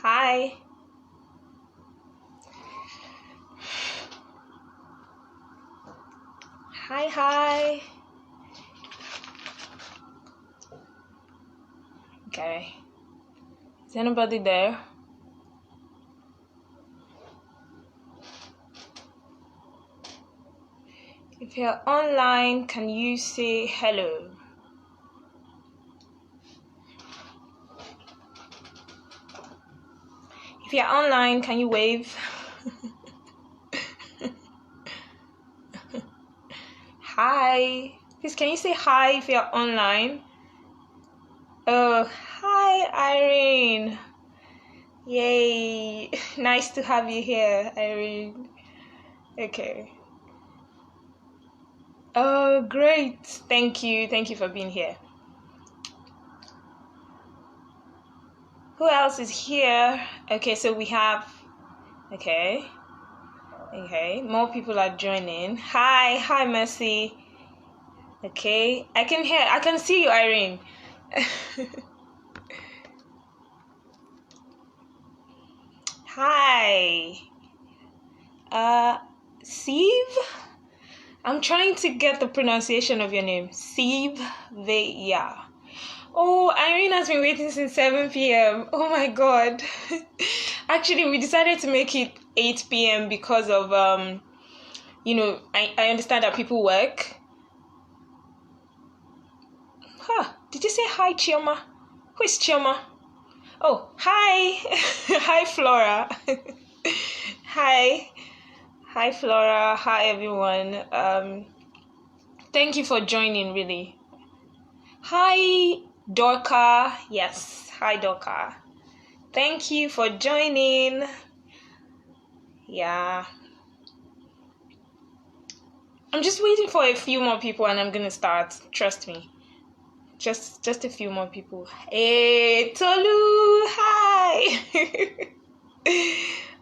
Hi. Hi. Okay. Is anybody there? If you're online, can you say hello? If you're online, can you wave? Hi. Please, can you say hi if you're online? Oh, hi, Irene. Yay. Nice to have you here, Irene. Okay. Oh, great. Thank you. Thank you for being here. Who else is here? Okay, so we have... Okay, more people are joining. Hi, Mercy. Okay, I can see you, Irene. Hi. Sieve? I'm trying to get the pronunciation of your name. Sieve Veya. Oh, Irene has been waiting since 7 p.m. Oh my god. Actually, we decided to make it 8 p.m. because of, I understand that people work. Did you say hi, Chioma? Who is Chioma? Oh, hi. Hi, Flora. Hi, Flora. Hi, everyone. Thank you for joining, really. Hi, Dorka. Yes, hi, Dorka. Thank you for joining. Yeah. I'm just waiting for a few more people and I'm going to start. Trust me. Just a few more people. Hey, Tolu. Hi.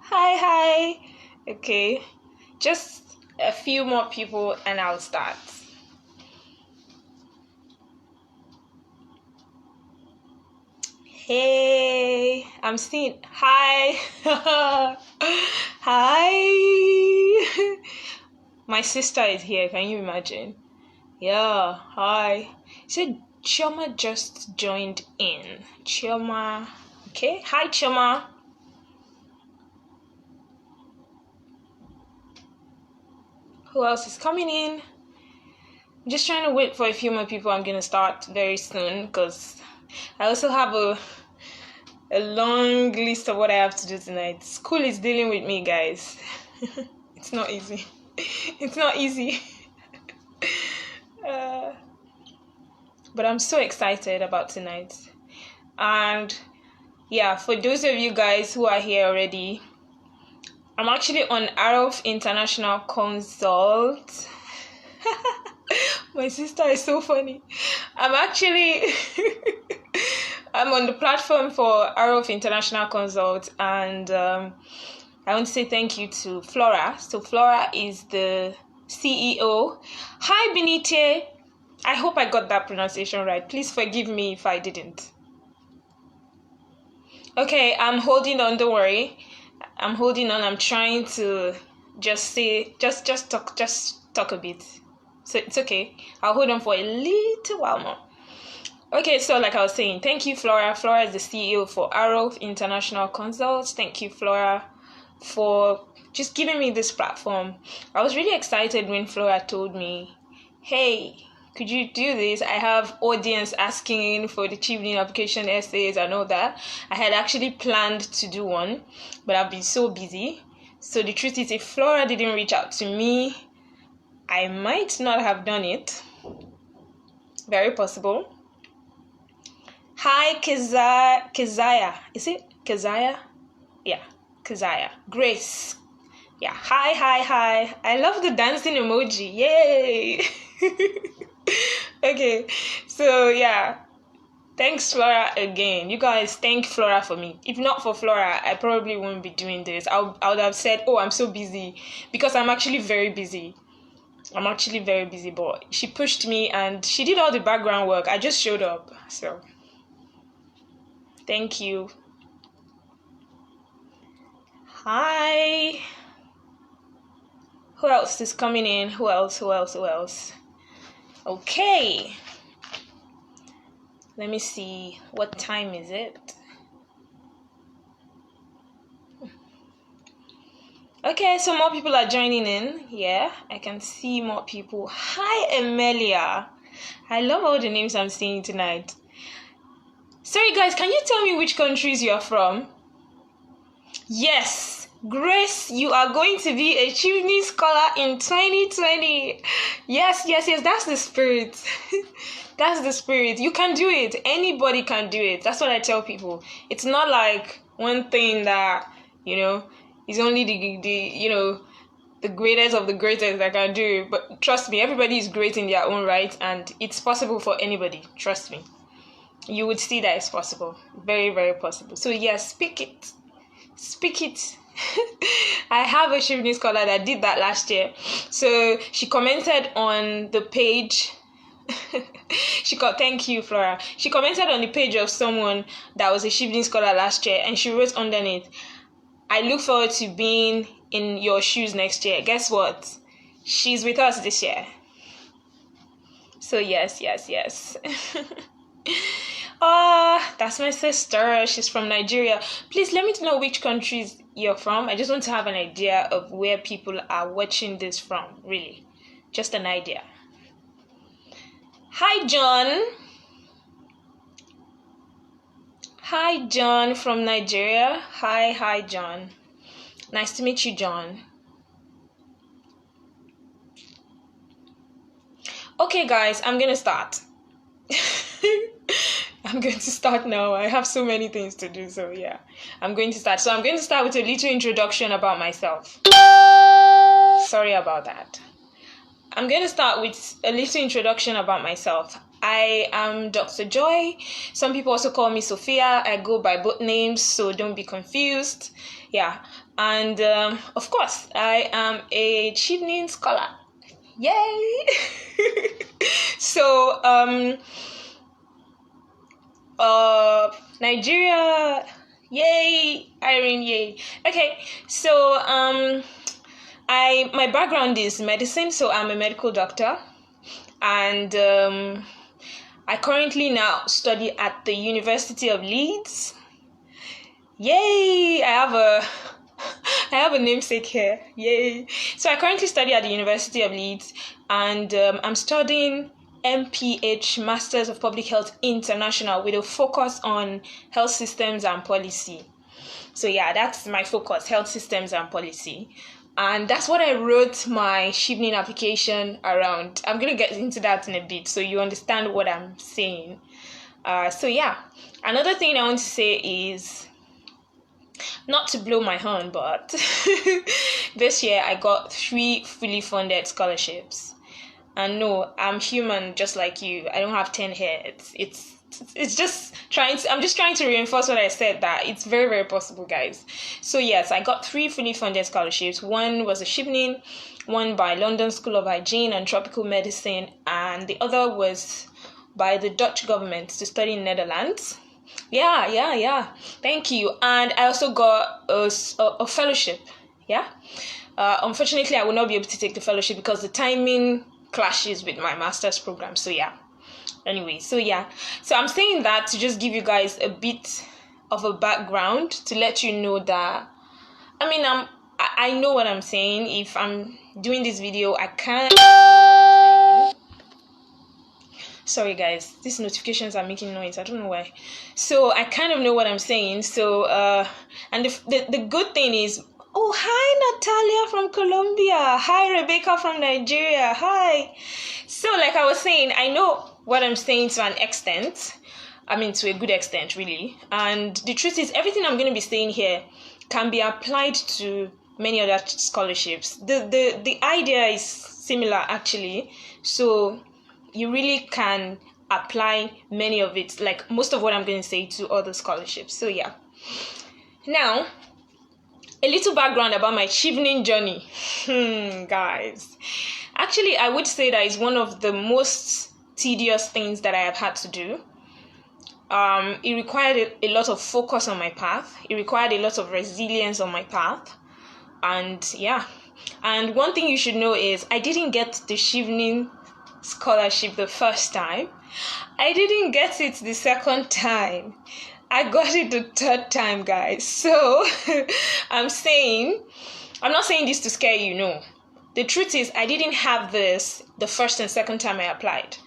Hi. Okay. Just a few more people and I'll start. Hey, I'm seeing. Hi. Hi. My sister is here. Can you imagine? Yeah. Hi. So Chioma just joined in. Chioma. Okay. Hi, Chioma. Who else is coming in? I'm just trying to wait for a few more people. I'm going to start very soon because I also have a long list of what I have to do tonight. School is dealing with me, guys. It's not easy. It's not easy. But I'm so excited about tonight. And yeah, for those of you guys who are here already, I'm actually on Arrow International Consult. My sister is so funny. I'm on the platform for Arrow International Consult, and I want to say thank you to Flora. So Flora is the CEO. Hi, Benite. I hope I got that pronunciation right. Please forgive me if I didn't. Okay, I'm holding on. Don't worry. I'm holding on. I'm trying to just talk a bit. So it's okay. I'll hold on for a little while more. Okay, so like I was saying, thank you, Flora. Flora is the CEO for Arrow International Consults. Thank you, Flora, for just giving me this platform. I was really excited when Flora told me, hey, could you do this? I have audience asking for the Chevening application essays and all that. I had actually planned to do one, but I've been so busy. So the truth is, if Flora didn't reach out to me, I might not have done it. Very possible. Hi, Keziah. Is it Keziah? Yeah, Keziah. Grace. Yeah, hi. I love the dancing emoji. Yay! Okay, so yeah. Thanks, Flora, again. You guys, thank Flora for me. If not for Flora, I probably wouldn't be doing this. I would have said, oh, I'm so busy. Because I'm actually very busy. But she pushed me and she did all the background work. I just showed up. So, thank you. Hi. Who else is coming in? Who else? Okay. Let me see. What time is it? Okay, so more people are joining in. Yeah, I can see more people. Hi, Emilia. I love all the names I'm seeing tonight. Sorry, guys, can you tell me which countries you are from? Yes, Grace, you are going to be a Chevening Scholar in 2020. Yes, that's the spirit. That's the spirit. You can do it. Anybody can do it. That's what I tell people. It's not like one thing that, is only the greatest of the greatest that can do it. But trust me, everybody is great in their own right, and it's possible for anybody. Trust me. You would see that it's possible. Very, very possible. So yes, speak it. I have a Chevening scholar that did that last year. So she commented on the page. Thank you, Flora. She commented on the page of someone that was a Chevening scholar last year, and she wrote underneath, I look forward to being in your shoes next year. Guess what? She's with us this year. So yes. That's my sister. She's from Nigeria. Please let me know which countries you're from. I just want to have an idea of where people are watching this from, really. Just an idea. Hi, John. Hi, John from Nigeria. Hi, John. Nice to meet you, John. Okay, guys, I'm going to start. I'm going to start now. I have so many things to do, so yeah. I'm going to start. So I'm going to start with a little introduction about myself. Sorry about that. I'm going to start with a little introduction about myself. I am Dr. Joy. Some people also call me Sophia. I go by both names, so don't be confused. Yeah. And of course, I am a Chevening scholar. Yay! So, Nigeria, yay! Irene, yay! Okay, so my background is medicine, so I'm a medical doctor, and I currently now study at the University of Leeds. Yay! I have a namesake here. Yay! So I currently study at the University of Leeds, and I'm studying MPH, Masters of Public Health International, with a focus on health systems and policy. So yeah, that's my focus, health systems and policy. And that's what I wrote my Chevening application around. I'm going to get into that in a bit so you understand what I'm saying. So yeah, another thing I want to say is, not to blow my horn, but this year I got 3 fully funded scholarships. And no, I'm human just like you. I don't have 10 heads. It's just I'm just trying to reinforce what I said, that it's very, very possible, guys. So yes, I got 3 fully funded scholarships. One was a Chevening, one by London School of Hygiene and Tropical Medicine, and the other was by the Dutch government to study in Netherlands. Yeah. Thank you. And I also got a fellowship. Yeah. Unfortunately, I will not be able to take the fellowship because the timing clashes with my master's program. So yeah. Anyway, so I'm saying that to just give you guys a bit of a background, to let you know that, I know what I'm saying. If I'm doing this video, I can't. Sorry guys, these notifications are making noise. I don't know why. So I kind of know what I'm saying. So and the good thing is, oh, hi Natalia from Colombia. Hi Rebecca from Nigeria. Hi. So like I was saying, I know what I'm saying to an extent. To a good extent, really. And the truth is, everything I'm going to be saying here can be applied to many other scholarships. The idea is similar, actually. So you really can apply many of it, like most of what I'm going to say, to other scholarships. So yeah. Now, a little background about my Chevening journey. Guys, actually, I would say that it's one of the most tedious things that I have had to do. It required a lot of focus on my path. It required a lot of resilience on my path. And yeah, and one thing you should know is I didn't get the Chevening Scholarship the first time. I didn't get it the second time. I got it the third time, guys. So I'm not saying this to scare you, no. The truth is, I didn't have this the first and second time I applied.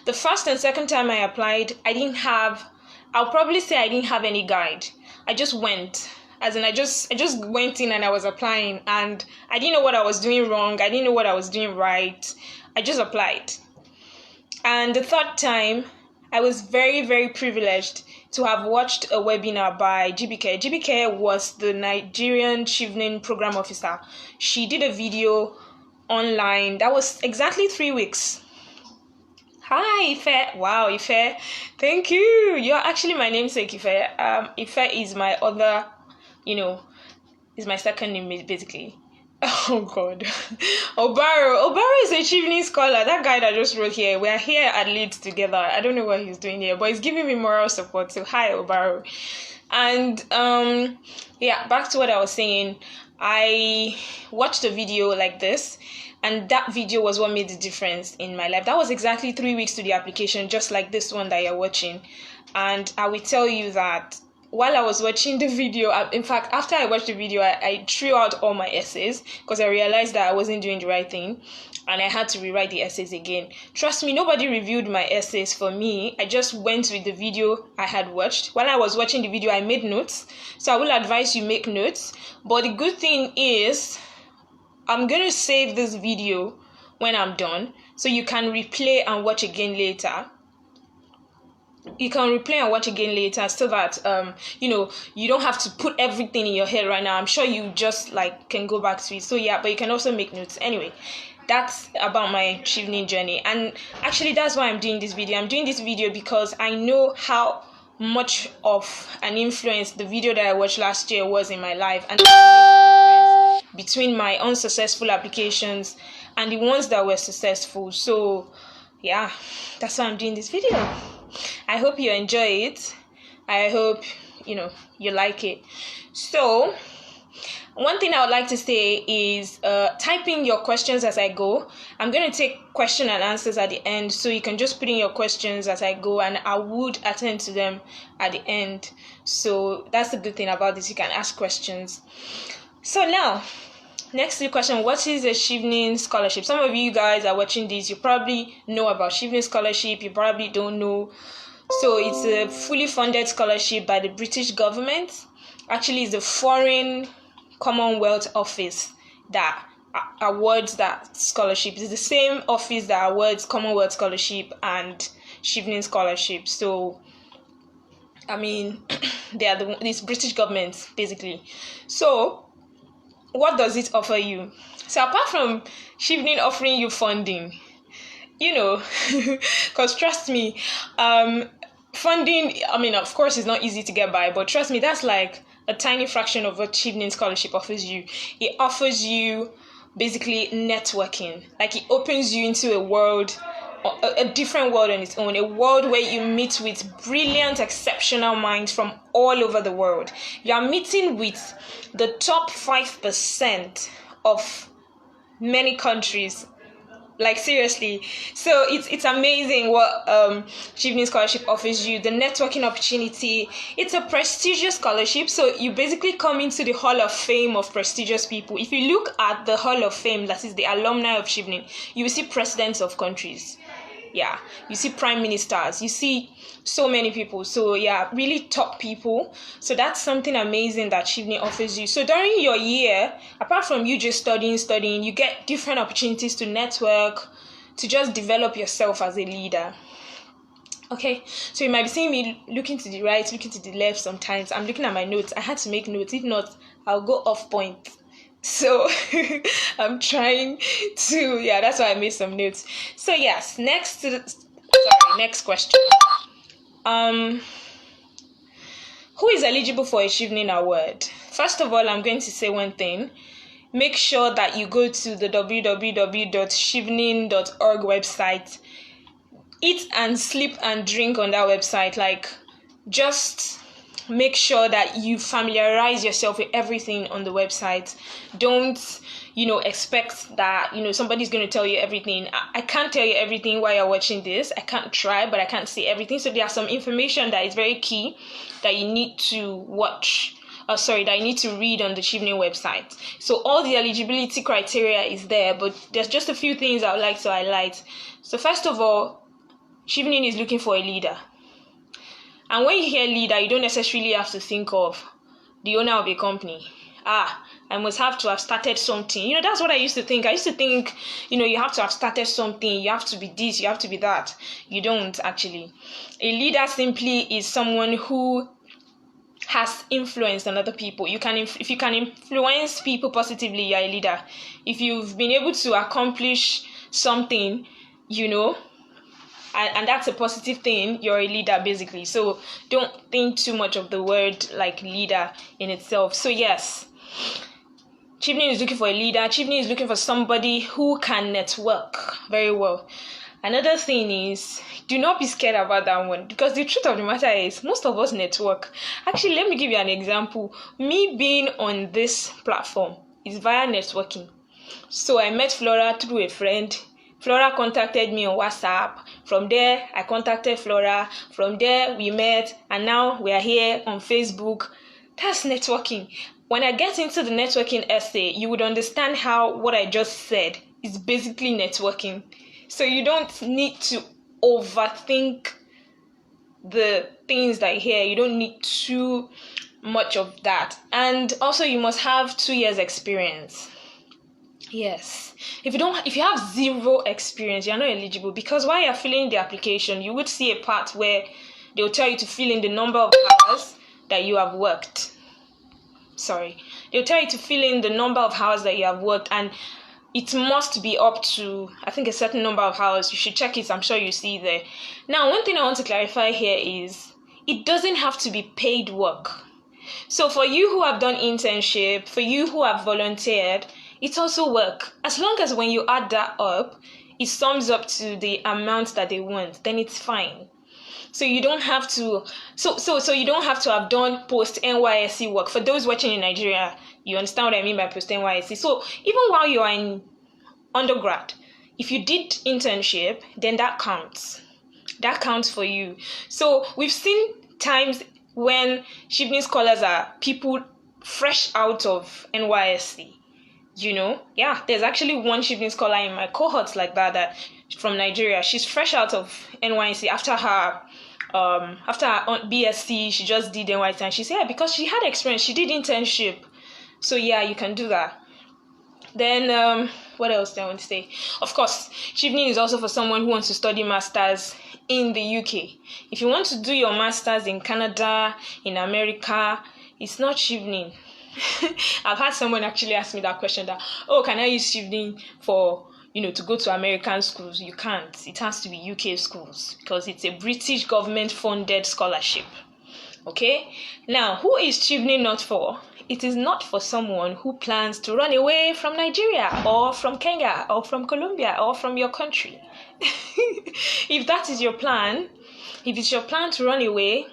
The first and second time I applied, I'll probably say I didn't have any guide. I just went. As in, I just went in and I was applying, and I didn't know what I was doing wrong. I didn't know what I was doing right. I just applied. And the third time, I was very, very privileged to have watched a webinar by GBK. GBK was the Nigerian Chevening Program Officer. She did a video online. That was exactly 3 weeks. Hi, Ife. Wow, Ife. Thank you. You're actually my namesake, Ife. Ife is my other, is my second name, basically. Oh, God. Obaro is a Chevening scholar. That guy that just wrote here. We're here at Leeds together. I don't know what he's doing here, but he's giving me moral support. So, hi, Obaro. And, back to what I was saying. I watched a video like this, and that video was what made the difference in my life. That was exactly 3 weeks to the application, just like this one that you're watching. And I will tell you that while I was watching the video, in fact, after I watched the video, I threw out all my essays because I realized that I wasn't doing the right thing, and I had to rewrite the essays again. Trust me, nobody reviewed my essays for me. I just went with the video I had watched. While I was watching the video, I made notes. So I will advise you make notes. But the good thing is, I'm going to save this video when I'm done, so you can replay and watch again later. You can replay and watch again later so that, you don't have to put everything in your head right now. I'm sure you just can go back to it. So yeah, but you can also make notes. Anyway, that's about my Chevening journey. And actually, that's why I'm doing this video. I'm doing this video because I know how much of an influence the video that I watched last year was in my life, and the difference between my unsuccessful applications and the ones that were successful. So yeah, that's why I'm doing this video. I hope you enjoy it. I hope you like it. So one thing I would like to say is type in your questions as I go. I'm going to take question and answers at the end, so you can just put in your questions as I go, and I would attend to them at the end. So that's the good thing about this. You can ask questions. So now, next to the question, what is a Chevening Scholarship? Some of you guys are watching this. You probably know about Chevening Scholarship. You probably don't know. So it's a fully funded scholarship by the British government. Actually, it's the Foreign Commonwealth Office that awards that scholarship. It's the same office that awards Commonwealth Scholarship and Chevening Scholarship. So, they are this British government, basically. So, what does it offer you? So apart from Chevening offering you funding, because trust me, funding, of course, it's not easy to get by, but trust me, that's like a tiny fraction of what Chevening Scholarship offers you. It offers you basically networking. It opens you into a world, a different world on its own, a world where you meet with brilliant, exceptional minds from all over the world. You are meeting with the top 5% of many countries. Seriously. So it's amazing what Chevening Scholarship offers you. The networking opportunity. It's a prestigious scholarship. So you basically come into the Hall of Fame of prestigious people. If you look at the Hall of Fame, that is the alumni of Chevening, you will see presidents of countries. Yeah, you see prime ministers, you see so many people. So yeah, really top people. So that's something amazing that Chevening offers you. So during your year, apart from you just studying, you get different opportunities to network, to just develop yourself as a leader. Okay, so you might be seeing me looking to the right, looking to the left sometimes. I'm looking at my notes. I had to make notes. If not, I'll go off point. So I'm trying to, that's why I made some notes. So yes, next question. Who is eligible for a Chevening award? First of all, I'm going to say one thing. Make sure that you go to the www.chevening.org website. Eat and sleep and drink on that website. Just make sure that you familiarize yourself with everything on the website. Don't, expect that, somebody's going to tell you everything. I can't tell you everything while you're watching this. I can't try, but I can't say everything. So there are some information that is very key that you need to watch. That you need to read on the Chevening website. So all the eligibility criteria is there, but there's just a few things I would like to highlight. So first of all, Chevening is looking for a leader. And when you hear leader, you don't necessarily have to think of the owner of a company. I must have to have started something. That's what I used to think. I used to think, you have to have started something. You have to be this, you have to be that. You don't actually. A leader simply is someone who has influence on other people. If you can influence people positively, you're a leader. If you've been able to accomplish something, and that's a positive thing, you're a leader basically. So don't think too much of the word like leader in itself. So yes, Chevening is looking for a leader. Chevening is looking for somebody who can network very well. Another thing is, do not be scared about that one, because the truth of the matter is most of us network. Actually, let me give you an example. Me being on this platform is via networking. So I met Flora through a friend. Flora contacted me on WhatsApp. From there, I contacted Flora. From there, we met, and now we are here on Facebook. That's networking. When I get into the networking essay, you would understand how what I just said is basically networking. So you don't need to overthink the things that you hear. You don't need too much of that. And also, you must have 2 years experience. Yes. If you have 0 experience, you're not eligible, because while you're filling the application, you would see a part where they'll tell you to fill in the number of hours that you have worked. They'll tell you to fill in the number of hours that you have worked, and it must be up to, I think, a certain number of hours. You should check it. I'm sure you see there. Now, one thing I want to clarify here is it doesn't have to be paid work. So for you who have done internship, for you who have volunteered, it's also work. As long as when you add that up, it sums up to the amount that they want, then it's fine. So you don't have to so you don't have to have done post NYSC work. For those watching in Nigeria, you understand what I mean by post NYSC. So even while you are in undergrad, if you did internship, then that counts. That counts for you. So we've seen times when Chevening scholars are people fresh out of NYSC. There's actually one Chevening scholar in my cohorts like that from Nigeria. She's fresh out of NYSC after her BSc. She just did NYSC, and she said, because she had experience, she did internship. So yeah, you can do that. Then what else do I want to say? Of course, Chevening is also for someone who wants to study masters in the UK. If you want to do your masters in Canada, in America, it's not Chevening. I've had someone actually ask me that question, that, can I use Chevening for, to go to American schools? You can't. It has to be UK schools, because it's a British government funded scholarship. Okay? Now, who is Chevening not for? It is not for someone who plans to run away from Nigeria or from Kenya or from Colombia or from your country. If that is your plan, if it's your plan to run away,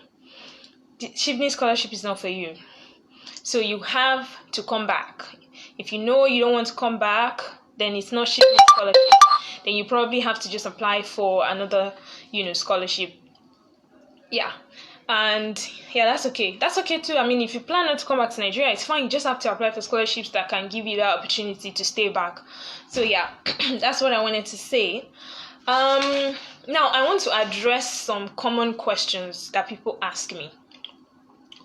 the Chevening Scholarship is not for you. So you have to come back. If you know you don't want to come back, then it's not Chevening Scholarship. Then you probably have to just apply for another, scholarship. Yeah. And yeah, that's okay. That's okay too. I mean, if you plan not to come back to Nigeria, it's fine. You just have to apply for scholarships that can give you that opportunity to stay back. So yeah, that's what I wanted to say. Now I want to address some common questions that people ask me,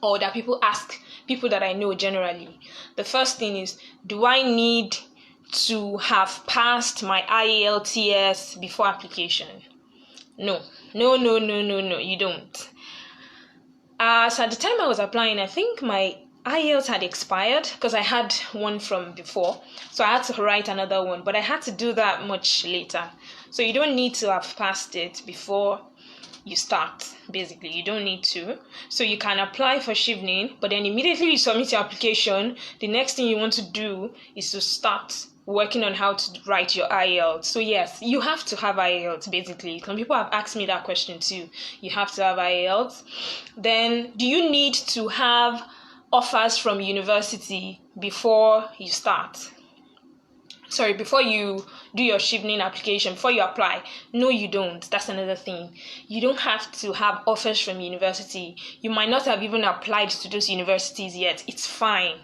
or that people ask people that I know generally. The first thing is, do I need to have passed my IELTS before application? No, you don't. So at the time I was applying, I think my IELTS had expired because I had one from before. So I had to write another one, but I had to do that much later. So you don't need to have passed it before you start, basically. You don't need to. So you can apply for Chevening, but then immediately you submit your application, the next thing you want to do is to start working on how to write your IELTS. So yes, you have to have IELTS basically. Some people have asked me that question too. You have to have IELTS. Then do you need to have offers from university before you start? Sorry, before you do your Chevening application, before you apply? No, you don't. That's another thing. You don't have to have offers from university. You might not have even applied to those universities yet. It's fine.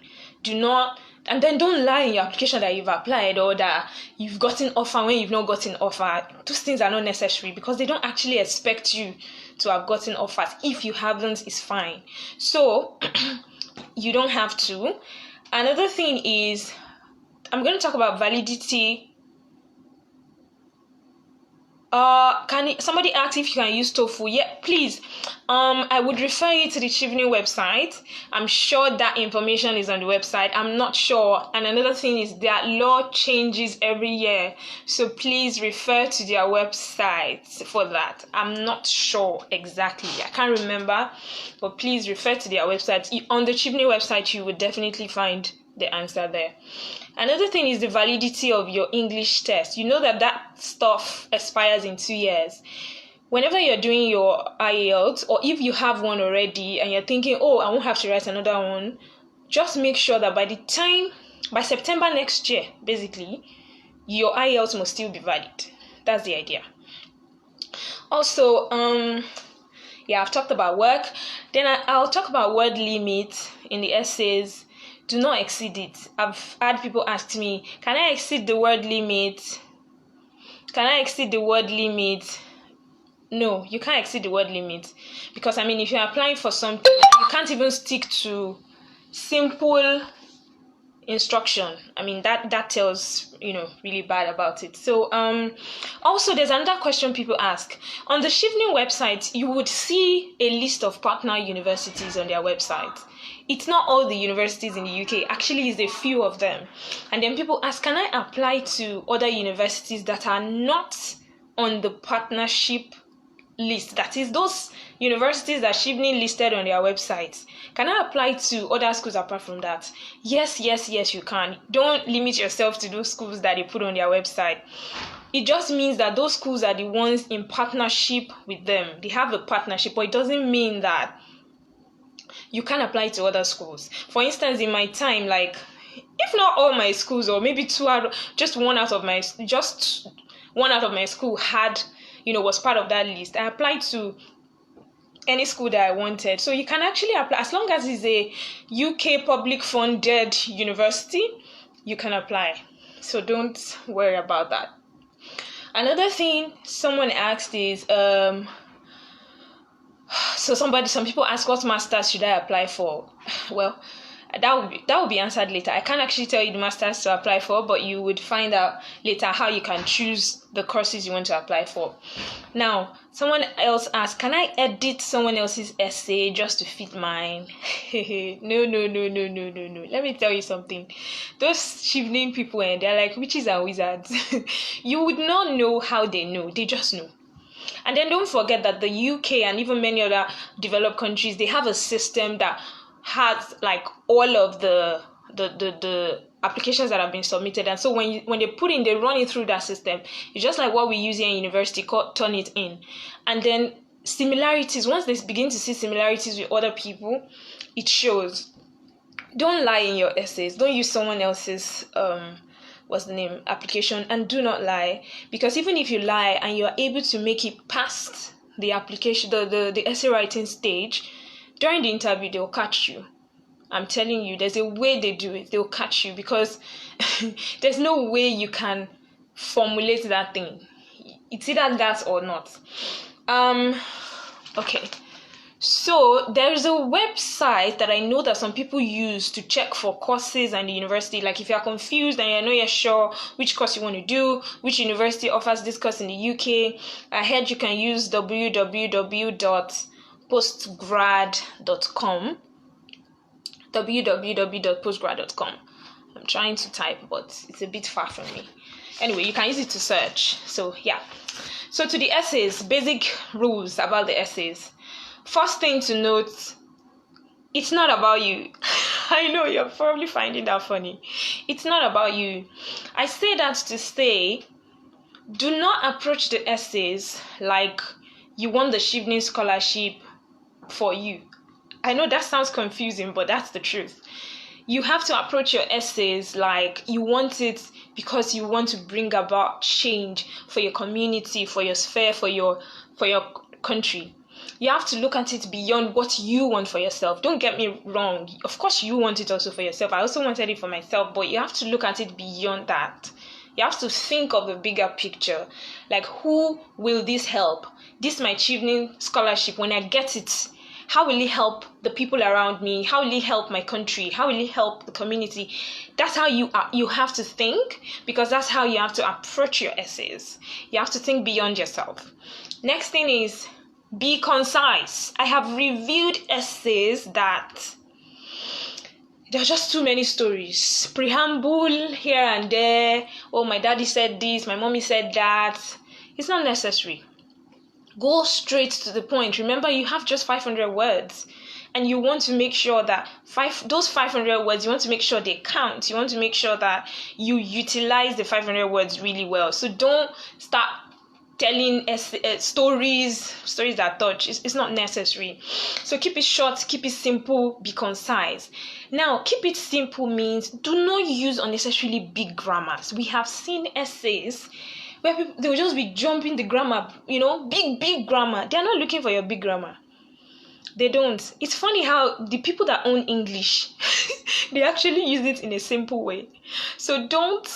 Do not, and then don't lie in your application that you've applied or that you've gotten offer when you've not gotten offer. Those things are not necessary because they don't actually expect you to have gotten offers. If you haven't, it's fine. So you don't have to. Another thing is, I'm going to talk about validity. Somebody asked if you can use TOEFL? Yeah, please. I would refer you to the Chevening website. I'm sure that information is on the website. I'm not sure. And another thing is that law changes every year. So please refer to their website for that. I'm not sure exactly. I can't remember. But please refer to their website. On the Chevening website, you would definitely find the answer there. Another thing is the validity of your English test. You know that stuff expires in 2 years. Whenever you're doing your IELTS, or if you have one already and you're thinking, oh, I won't have to write another one, just make sure that by September next year, basically, your IELTS must still be valid. That's the idea. Also, I've talked about work. Then I'll talk about word limit in the essays. Do not exceed it. I've had people ask me, can I exceed the word limit? Can I exceed the word limit? No, you can't exceed the word limit. Because, if you're applying for something, you can't even stick to simple instruction. That tells, really bad about it. So, also, there's another question people ask. On the Chevening website, you would see a list of partner universities on their website. It's not all the universities in the UK. Actually, it's a few of them. And then people ask, can I apply to other universities that are not on the partnership list? That is, those universities that Chevening listed on their website. Can I apply to other schools apart from that? Yes, you can. Don't limit yourself to those schools that they put on their website. It just means that those schools are the ones in partnership with them. They have a partnership, but it doesn't mean that you can apply to other schools. For instance, in my time, if not all my schools, or maybe one out of my school had, was part of that list. I applied to any school that I wanted. So you can actually apply, as long as it's a UK public funded university, you can apply. So don't worry about that. Another thing someone asked is, some people ask, what masters should I apply for? Well, that will be answered later. I can't actually tell you the masters to apply for, but you would find out later how you can choose the courses you want to apply for. Now, someone else asked, can I edit someone else's essay just to fit mine? No. Let me tell you something. Those Chevening people, they're like witches and wizards. You would not know how they know. They just know. And then don't forget that the UK and even many other developed countries, they have a system that has all of the applications that have been submitted. And so when they run it through that system, it's just like what we use here in university called Turnitin. And then similarities, once they begin to see similarities with other people, it shows. Don't lie in your essays. Don't use someone else's application, and do not lie, because even if you lie and you are able to make it past the application, the essay writing stage, during the interview they'll catch you. I'm telling you, there's a way they do it. They'll catch you because there's no way you can formulate that thing. It's either that or not. Okay. So there's a website that I know that some people use to check for courses and the university. Like if you're confused and you're not sure which course you want to do, which university offers this course in the UK, I heard you can use www.postgrad.com. www.postgrad.com. I'm trying to type, but it's a bit far from me. Anyway, you can use it to search. So yeah. So to the essays, basic rules about the essays. First thing to note, it's not about you. I know you're probably finding that funny. It's not about you. I say that to say, do not approach the essays like you want the Chevening Scholarship for you. I know that sounds confusing, but that's the truth. You have to approach your essays like you want it because you want to bring about change for your community, for your sphere, for your country. You have to look at it beyond what you want for yourself. Don't get me wrong. Of course, you want it also for yourself. I also wanted it for myself, but you have to look at it beyond that. You have to think of the bigger picture. Like, who will this help? This my Chevening Scholarship. When I get it, how will it help the people around me? How will it help my country? How will it help the community? That's how you have to think, because that's how you have to approach your essays. You have to think beyond yourself. Next thing is, be concise. I have reviewed essays that there are just too many stories. Preamble here and there. Oh, my daddy said this, my mommy said that. It's not necessary. Go straight to the point. Remember, you have just 500 words. And you want to make sure that those 500 words, you want to make sure they count. You want to make sure that you utilize the 500 words really well. So don't start telling stories that touch. It's not necessary. So keep it short, keep it simple, be concise. Now, keep it simple means do not use unnecessarily big grammars. We have seen essays where people, they will just be jumping the grammar, big grammar. They are not looking for your big grammar. They don't. It's funny how the people that own English, they actually use it in a simple way. So don't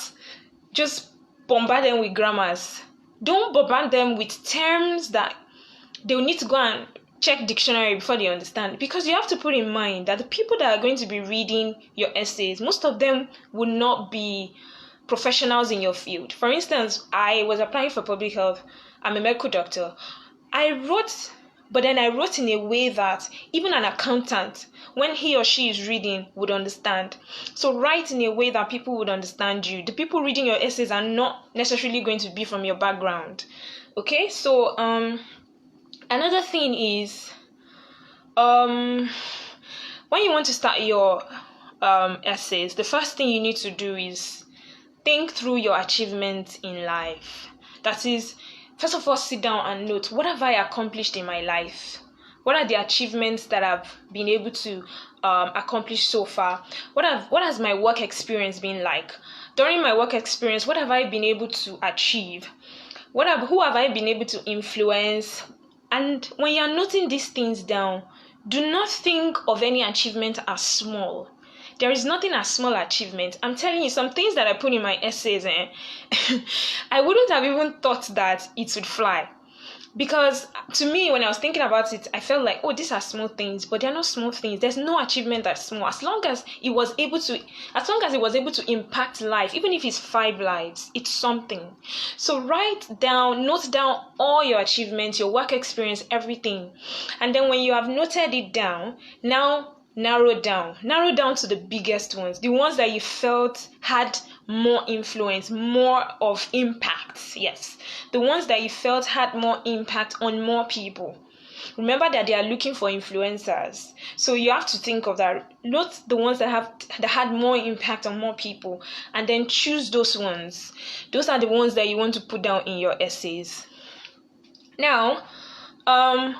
just bombard them with grammars. Don't bombard them with terms that they will need to go and check dictionary before they understand. Because you have to put in mind that the people that are going to be reading your essays, most of them will not be professionals in your field. For instance, I was applying for public health. I'm a medical doctor. I wrote in a way that even an accountant, when he or she is reading, would understand. So write in a way that people would understand you. The people reading your essays are not necessarily going to be from your background. Okay, so another thing is, when you want to start your essays, the first thing you need to do is think through your achievements in life. That is, first of all, sit down and note, what have I accomplished in my life? What are the achievements that I've been able to accomplish so far? What has my work experience been like? During my work experience, what have I been able to achieve? Who have I been able to influence? And when you're noting these things down, do not think of any achievement as small. There is nothing as small achievement. I'm telling you, some things that I put in my essays, I wouldn't have even thought that it would fly. Because to me, when I was thinking about it, I felt like, oh, these are small things, but they're not small things. There's no achievement that's small. As long as it was able to impact life, even if it's 5 lives, it's something. So note down all your achievements, your work experience, everything. And then when you have noted it down, now narrow down to the biggest ones, the ones that you felt had more influence, more of impact. Yes, the ones that you felt had more impact on more people. Remember that they are looking for influencers, so you have to think of that. Note the ones that had more impact on more people, and then choose those ones. Those are the ones that you want to put down in your essays. Now,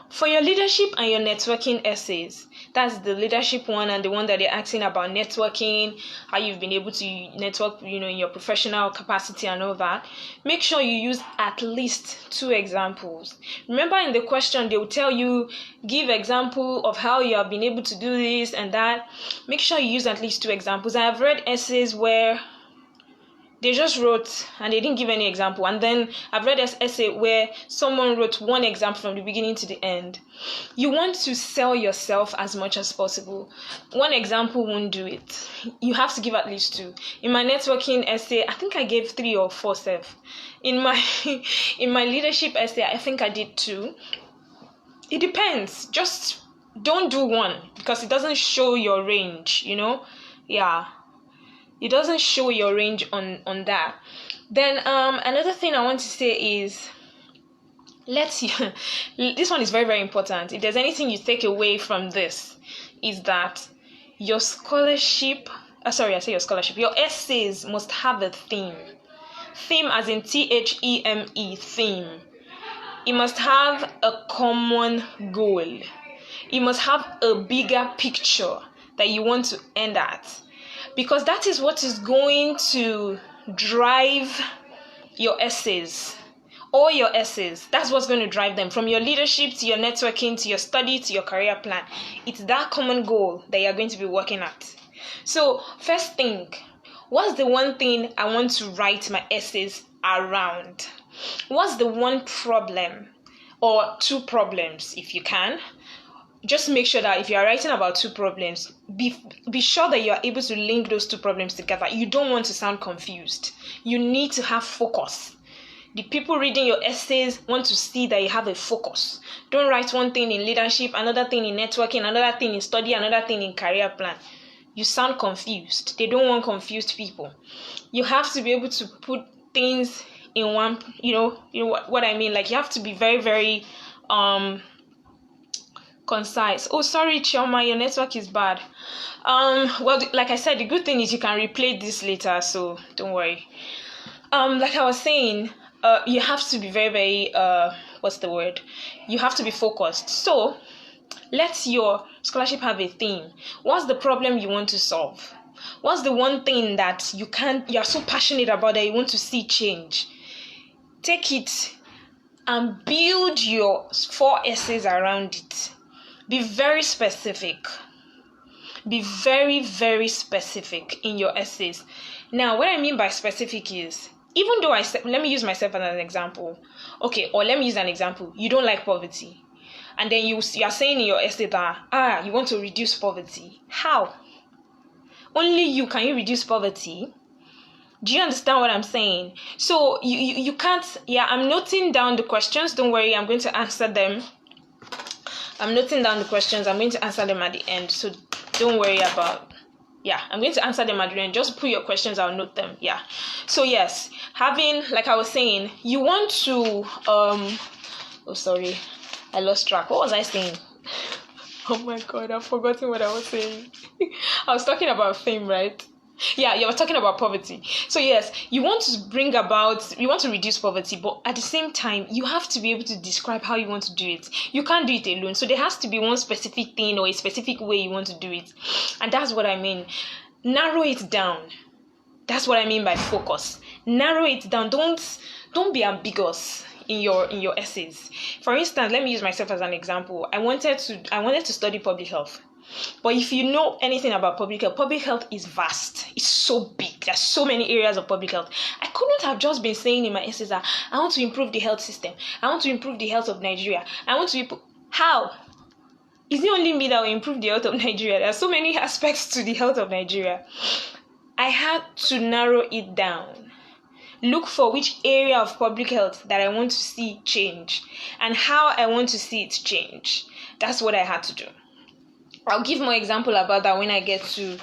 for your leadership and your networking essays, that's the leadership one and the one that they're asking about networking, how you've been able to network, in your professional capacity and all that. Make sure you use at least 2 examples. Remember, in the question, they will tell you, give example of how you have been able to do this and that. Make sure you use at least 2 examples. I have read essays where they just wrote and they didn't give any example. And then I've read an essay where someone wrote 1 example from the beginning to the end. You want to sell yourself as much as possible. 1 example won't do it. You have to give at least 2. In my networking essay, I think I gave 3 or 4 self. In my leadership essay, I think I did 2. It depends. Just don't do 1 because it doesn't show your range, Yeah. It doesn't show your range on that. Then another thing I want to say is, this one is very, very important. If there's anything you take away from this, is that your scholarship, your essays must have a theme. Theme as in THEME, theme. It must have a common goal. It must have a bigger picture that you want to end at. Because that is what is going to drive your essays. All your essays, that's what's going to drive them. From your leadership to your networking to your study to your career plan. It's that common goal that you're going to be working at. So first thing, what's the one thing I want to write my essays around? What's the one problem or two problems if you can? Just make sure that if you are writing about two problems, be sure that you are able to link those two problems together. You don't want to sound confused. You need to have focus. The people reading your essays want to see that you have a focus. Don't write one thing in leadership, another thing in networking, another thing in study, another thing in career plan. You sound confused. They don't want confused people. You have to be able to put things in one, you know what I mean? Like you have to be very, very concise. Oh, sorry, Chioma, your network is bad. Well, like I said, the good thing is you can replay this later, so don't worry. Like I was saying, you have to be very, very, you have to be focused. So let your scholarship have a theme. What's the problem you want to solve? What's the one thing that you're so passionate about that you want to see change? Take it and build your 4 essays around it. Be very specific. Be very, very specific in your essays. Now, what I mean by specific is, even though let me use myself as an example. Okay, or let me use an example. You don't like poverty. And then you are saying in your essay that, you want to reduce poverty. How? Only you can reduce poverty. Do you understand what I'm saying? So you can't, I'm noting down the questions. Don't worry, I'm going to answer them. I'm noting down the questions. I'm going to answer them at the end. So don't worry about, I'm going to answer them at the end. Just put your questions, I'll note them. So yes, like I was saying, you want to, sorry, I lost track. What was I saying? Oh my God, I've forgotten what I was saying. I was talking about fame, right? You were talking about poverty. So yes, you want to reduce poverty, but at the same time, you have to be able to describe how you want to do it. You can't do it alone. So there has to be one specific thing or a specific way you want to do it. And that's what I mean. Narrow it down. That's what I mean by focus. Narrow it down. Don't be ambiguous in your essays. For instance, let me use myself as an example. I wanted to study public health. But if you know anything about public health is vast. It's so big. There's so many areas of public health. I couldn't have just been saying in my essays that I want to improve the health system. I want to improve the health of Nigeria. How? Is it only me that will improve the health of Nigeria? There are so many aspects to the health of Nigeria. I had to narrow it down. Look for which area of public health that I want to see change and how I want to see it change. That's what I had to do. I'll give more example about that when I get to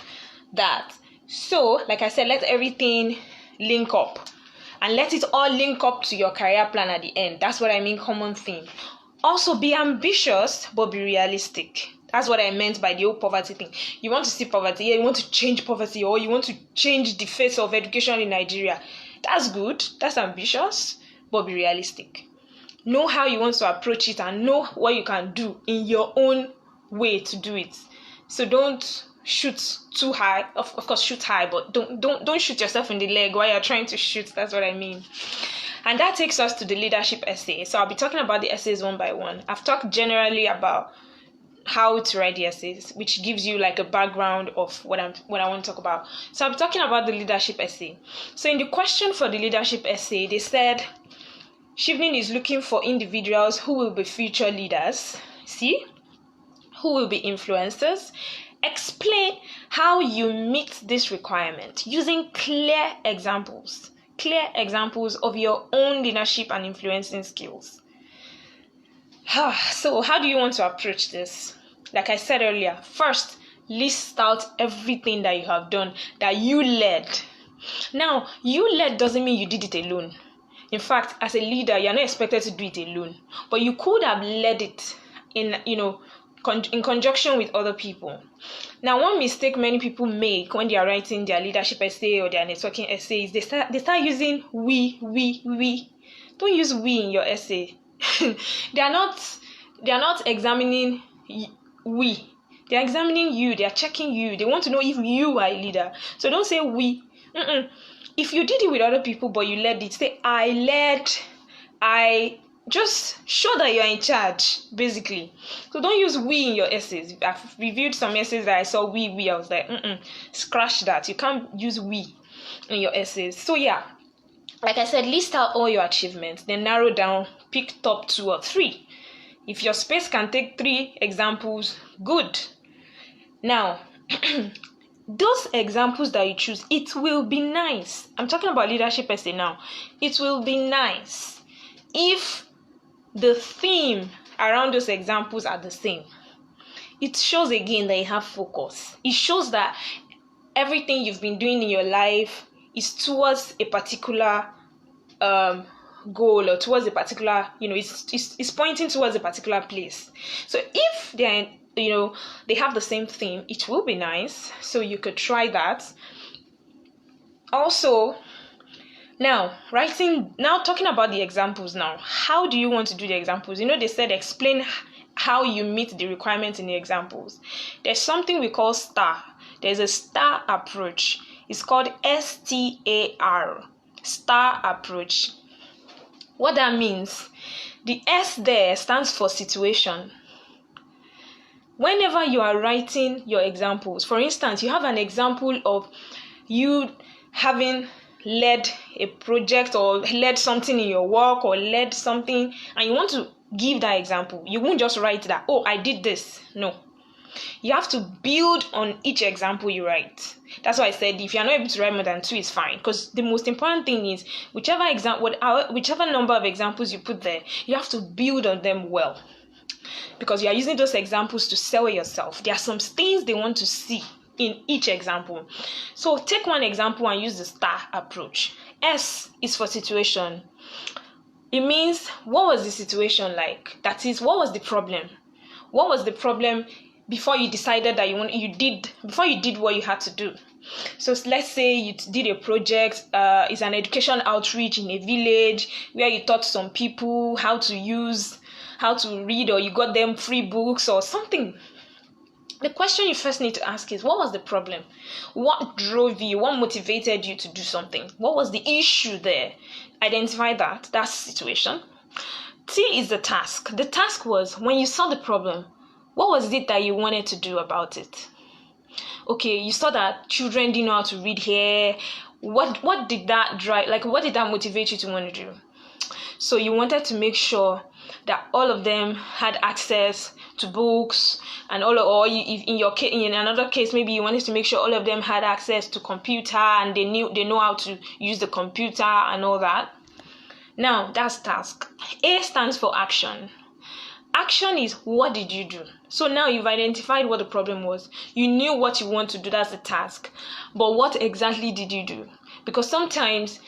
that. So, like I said, let everything link up. And let it all link up to your career plan at the end. That's what I mean, common theme. Also, be ambitious, but be realistic. That's what I meant by the whole poverty thing. You want to see poverty, you want to change poverty, or you want to change the face of education in Nigeria. That's good, that's ambitious, but be realistic. Know how you want to approach it and know what you can do in your own way to do it. So don't shoot too high. Of course, shoot high, but don't shoot yourself in the leg while you're trying to shoot. That's what I mean. And that takes us to the leadership essay. So I'll be talking about the essays one by one. I've talked generally about how to write the essays, which gives you like a background of what I want to talk about. So I'm talking about the leadership essay. So in the question for the leadership essay, they said Chevening is looking for individuals who will be future leaders. Who will be influencers. Explain how you meet this requirement using clear examples of your own leadership and influencing skills. So how do you want to approach this? Like I said earlier, first, list out everything that you have done, that you led. Now, you led doesn't mean you did it alone. In fact, as a leader, you're not expected to do it alone. But you could have led it in, in conjunction with other people. Now, one mistake many people make when they are writing their leadership essay or their networking essay is they start using we. Don't use we in your essay. they are not examining we. They are examining you. They are checking you. They want to know if you are a leader. So don't say we. If you did it with other people but you led it, say I led. I just show that you're in charge, basically. So don't use we in your essays. I've reviewed some essays that I saw we. I was like, scratch that. You can't use we in your essays. So yeah, like I said, list out all your achievements, then narrow down, pick top 2 or 3. If your space can take 3 examples, good. Now, those examples that you choose, it will be nice. I'm talking about leadership essay now. It will be nice if the theme around those examples are the same. It shows again that you have focus. It shows that everything you've been doing in your life is towards a particular goal, or towards a particular, it's pointing towards a particular place. So if they have the same theme, it will be nice. So you could try that. Also, now talking about the examples now, how do you want to do the examples? They said explain how you meet the requirements in the examples. There's something we call STAR. There's a STAR approach. It's called STAR, STAR approach. What that means, the S there stands for situation. Whenever you are writing your examples, for instance, you have an example of you having led a project or led something in your work or led something, and you want to give that example. You won't just write that, oh, I did this. No. You have to build on each example you write. That's why I said if you're not able to write more than 2, it's fine. Because the most important thing is whichever number of examples you put there, you have to build on them well. Because you are using those examples to sell yourself. There are some things they want to see in each example. So take one example and use the STAR approach. S is for situation. It means, what was the situation like? That is, what was the problem? What was the problem before you decided that before you did what you had to do? So let's say you did a project, it's an education outreach in a village where you taught some people how to read, or you got them free books or something. The question you first need to ask is, what was the problem? What drove you? What motivated you to do something? What was the issue there? Identify that. That's the situation. T is the task. The task was, when you saw the problem, what was it that you wanted to do about it? Okay, you saw that children didn't know how to read here. What did that drive? Like, what did that motivate you to want to do? So you wanted to make sure that all of them had access to books, and in another case, maybe you wanted to make sure all of them had access to computer and they know how to use the computer and all that. Now, that's task. A stands for action. Action is, what did you do? So now you've identified what the problem was. You knew what you want to do, that's the task. But what exactly did you do? Because sometimes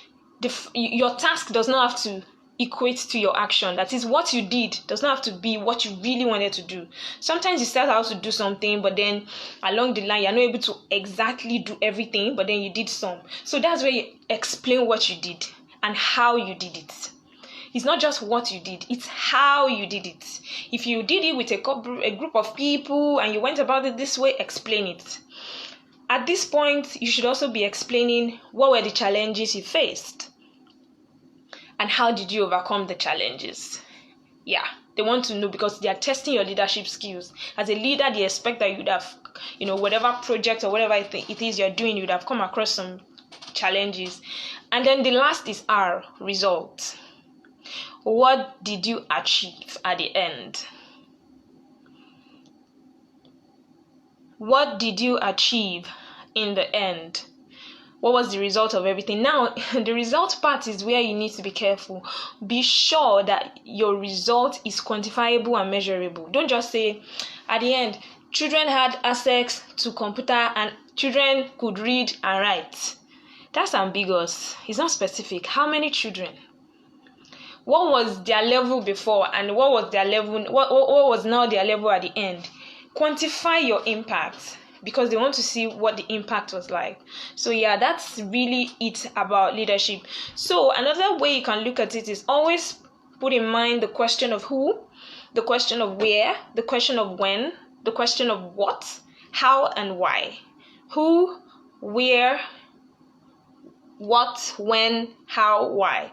your task does not have to equate to your action. That is, what you did does not have to be what you really wanted to do. Sometimes you start out to do something, but then along the line, you're not able to exactly do everything, but then you did some. So that's where you explain what you did and how you did it. It's not just what you did, it's how you did it. If you did it with a group of people and you went about it this way, explain it. At this point, you should also be explaining what were the challenges you faced and how did you overcome the challenges. Yeah, they want to know because they are testing your leadership skills. As a leader, they expect that you would have, whatever project or whatever it is you're doing, you would have come across some challenges. And then the last is R, result. What did you achieve at the end? What did you achieve in the end? What was the result of everything? Now, the result part is where you need to be careful. Be sure that your result is quantifiable and measurable. Don't just say, at the end, children had access to computer and children could read and write. That's ambiguous. It's not specific. How many children? What was their level before and what was their level? What was now their level at the end? quantify your impact, because they want to see what the impact was like. So yeah, that's really it about leadership. So another way you can look at it is always put in mind the question of who, the question of where, the question of when, the question of what, how, and why. Who, where, what, when, how, why.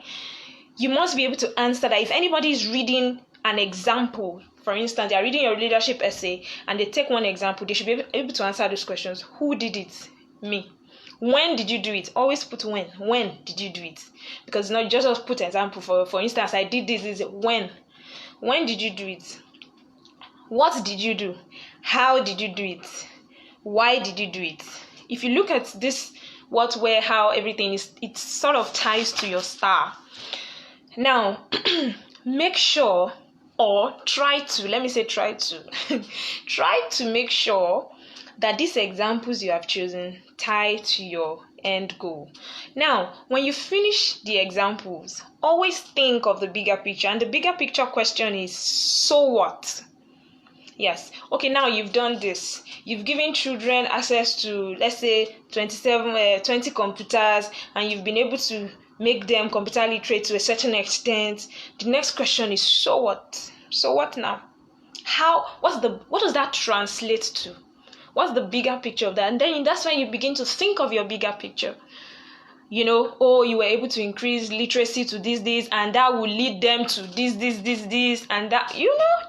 You must be able to answer that. If anybody is reading an example, for instance, they are reading your leadership essay and they take one example, they should be able to answer those questions. Who did it? Me. When did you do it? Always put when. When did you do it? Because not just put example. For instance, I did this. When? When did you do it? What did you do? How did you do it? Why did you do it? If you look at this, what, where, how, everything is, it sort of ties to your star. Now, make sure, or try to try to make sure that these examples you have chosen tie to your end goal. Now, when you finish the examples, always think of the bigger picture. And the bigger picture question is, so what? Yes. Okay, now you've done this. You've given children access to, let's say, 20 computers, and you've been able to make them computer literate to a certain extent. The next question is, so what? So what now? What does that translate to? What's the bigger picture of that? And then that's when you begin to think of your bigger picture. You were able to increase literacy to this, and that will lead them to this, and that,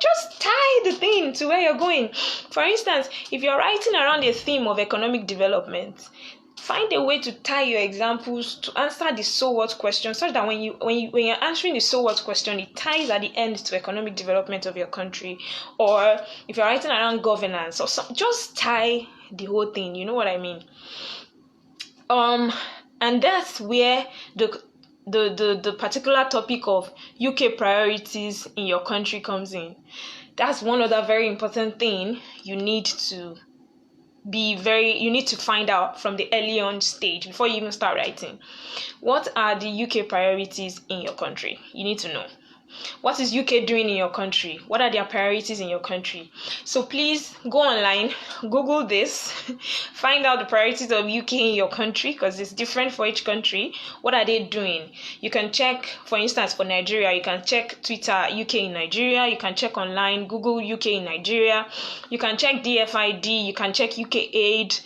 just tie the thing to where you're going. For instance, if you're writing around a theme of economic development, find a way to tie your examples to answer the so what question, such that when you're answering the so what question, it ties at the end to economic development of your country. Or if you're writing around governance or something, just tie the whole thing. You know what I mean? And that's where the particular topic of UK priorities in your country comes in. That's one other very important thing you need to find out from the early on stage before you even start writing. What are the UK priorities in your country? You need to know. What is UK doing in your country? What are their priorities in your country? So please go online, Google this, find out the priorities of UK in your country, because it's different for each country. What are they doing? You can check, for instance, for Nigeria, you can check Twitter UK in Nigeria. You can check online, Google UK in Nigeria. You can check DFID. You can check UK Aid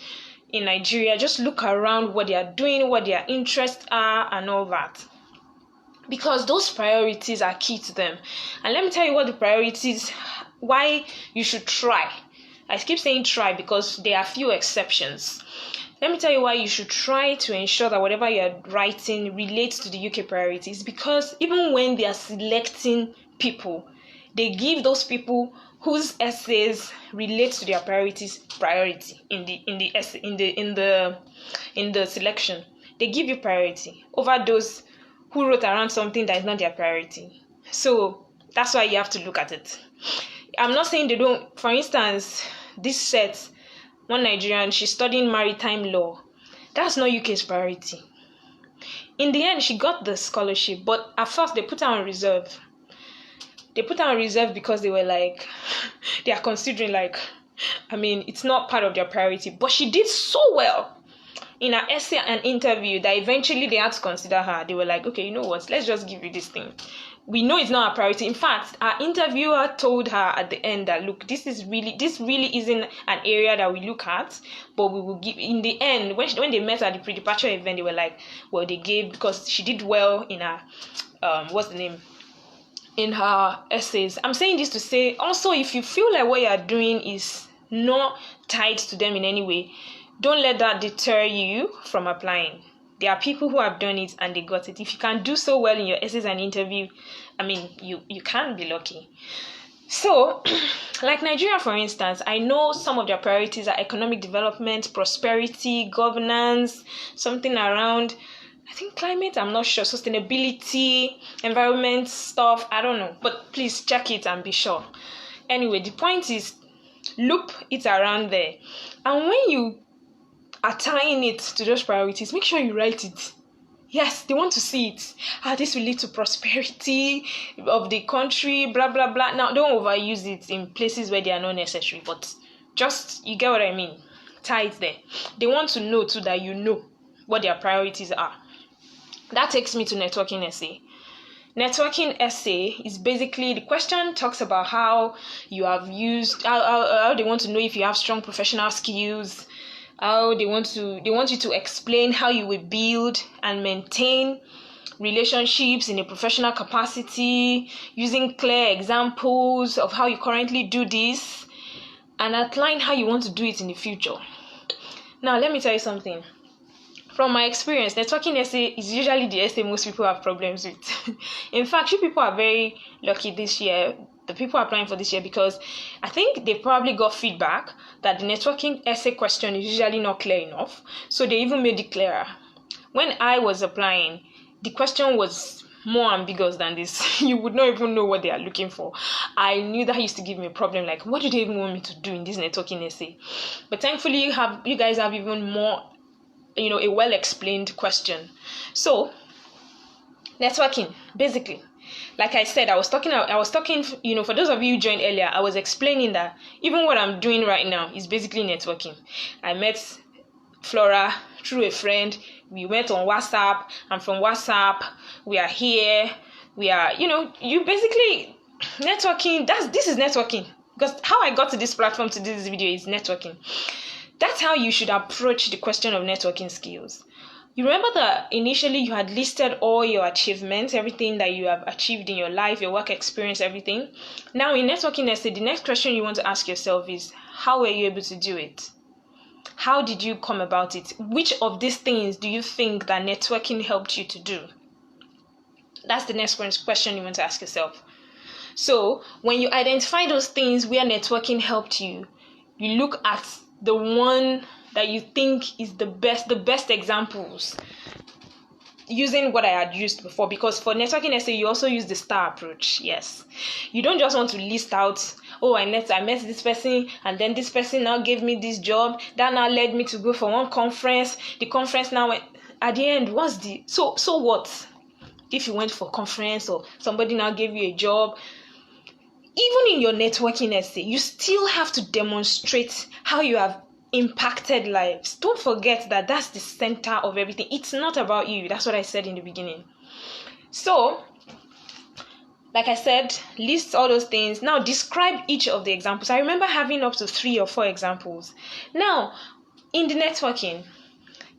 in Nigeria. Just look around what they are doing, what their interests are, and all that. Because those priorities are key to them. And let me tell you what the priorities, why you should try. I keep saying try because there are few exceptions. Let me tell you why you should try to ensure that whatever you're writing relates to the UK priorities. Because even when they are selecting people, they give those people whose essays relate to their priorities priority in the selection. They give you priority over those who wrote around something that is not their priority. So that's why you have to look at it. I'm not saying they don't. For instance, this set, one Nigerian, she's studying maritime law. That's not UK's priority. In the end, she got the scholarship, but at first they put her on reserve. They put her on reserve because they were like, they are considering it's not part of their priority. But she did so well in her essay and interview that eventually they had to consider her. They were like, okay, you know what? Let's just give you this thing. We know it's not a priority. In fact, our interviewer told her at the end that, look, this really isn't an area that we look at, but we will give. In the end, when they met at the pre-departure event, they were like, well, they gave, because she did well in her in her essays. I'm saying this to say, also, if you feel like what you're doing is not tied to them in any way, don't let that deter you from applying. There are people who have done it and they got it. If you can do so well in your essays and interview, you can be lucky. So, like Nigeria, for instance, I know some of their priorities are economic development, prosperity, governance, something around, I think climate, I'm not sure, sustainability, environment stuff, I don't know. But please check it and be sure. Anyway, the point is, loop it around there. And when you are tying it to those priorities, make sure you write it. Yes, they want to see it. This will lead to prosperity of the country, blah, blah, blah. Now, don't overuse it in places where they are not necessary, but Just, you get what I mean? Tie it there. They want to know too that you know what their priorities are. That takes me to networking essay. Networking essay is basically, the question talks about how you have used, how they want to know if you have strong professional skills, how they want you to explain how you will build and maintain relationships in a professional capacity, using clear examples of how you currently do this, and outline how you want to do it in the future. Now, let me tell you something. From my experience, networking essay is usually the essay most people have problems with. In fact, you people are very lucky this year, the people applying for this year, because I think they probably got feedback that the networking essay question is usually not clear enough. So they even made it clearer. When I was applying, the question was more ambiguous than this. You would not even know what they are looking for. I knew that used to give me a problem. Like, what do they even want me to do in this networking essay? But thankfully, you guys have even more, a well-explained question. So, networking, basically, like I said, I was talking, for those of you who joined earlier, I was explaining that even what I'm doing right now is basically networking. I met Flora through a friend. We met on WhatsApp, and from WhatsApp, we are here. We are, you basically networking. This is networking, because how I got to this platform to do this video is networking. That's how you should approach the question of networking skills. You remember that initially you had listed all your achievements, everything that you have achieved in your life, your work experience, everything. Now in networking essay, the next question you want to ask yourself is, how were you able to do it? How did you come about it? Which of these things do you think that networking helped you to do? That's the next question you want to ask yourself. So when you identify those things where networking helped you, you look at the one that you think is the best examples, using what I had used before. Because for networking essay, you also use the STAR approach. Yes, you don't just want to list out, oh, I met this person, and then this person now gave me this job, that now led me to go for one conference. The conference now went, at the end, what's the so what if you went for a conference or somebody now gave you a job? Even in your networking essay, you still have to demonstrate how you have impacted lives. Don't forget that that's the center of everything. It's not about you. That's what I said in the beginning. So, like I said, list all those things. Now, describe each of the examples. I remember having up to 3 or 4 examples. Now, in the networking,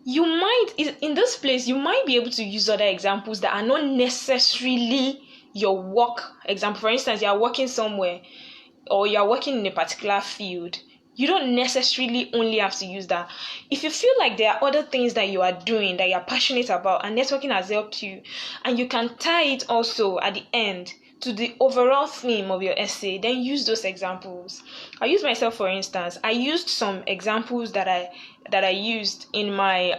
in this place, you might be able to use other examples that are not necessarily your work example. For instance, you are working somewhere or you are working in a particular field. You don't necessarily only have to use that. If you feel like there are other things that you are doing that you are passionate about and networking has helped you, and you can tie it also at the end to the overall theme of your essay, then use those examples. I use myself, for instance. I used some examples that I used in my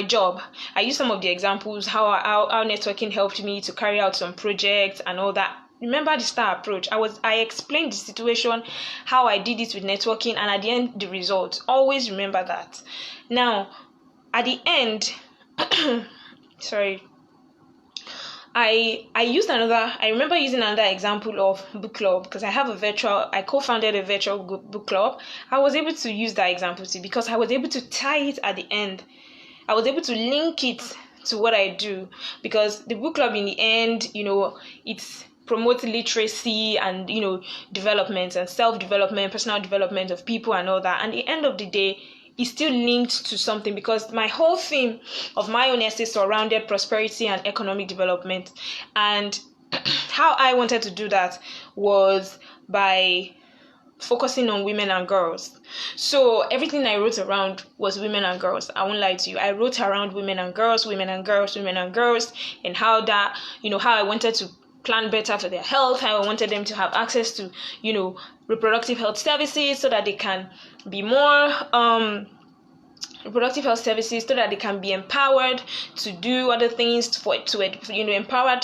job. I used some of the examples, how networking helped me to carry out some projects and all that. Remember the STAR approach. I explained the situation, how I did it with networking, and at the end, the results. Always remember that. Now, at the end, sorry, I remember using another example of book club, because I co-founded a virtual book club. I was able to use that example too, because I was able to tie it at the end. I was able to link it to what I do, because the book club in the end, it's promote literacy and development and self-development, personal development of people and all that. And at the end of the day, it's still linked to something, because my whole theme of my own essay surrounded prosperity and economic development. And how I wanted to do that was by focusing on women and girls. So everything I wrote around was women and girls. I won't lie to you. I wrote around women and girls, and how that, how I wanted to plan better for their health, how I wanted them to have access to, reproductive health services so that they can be more reproductive health services so that they can be empowered to do other things, empowered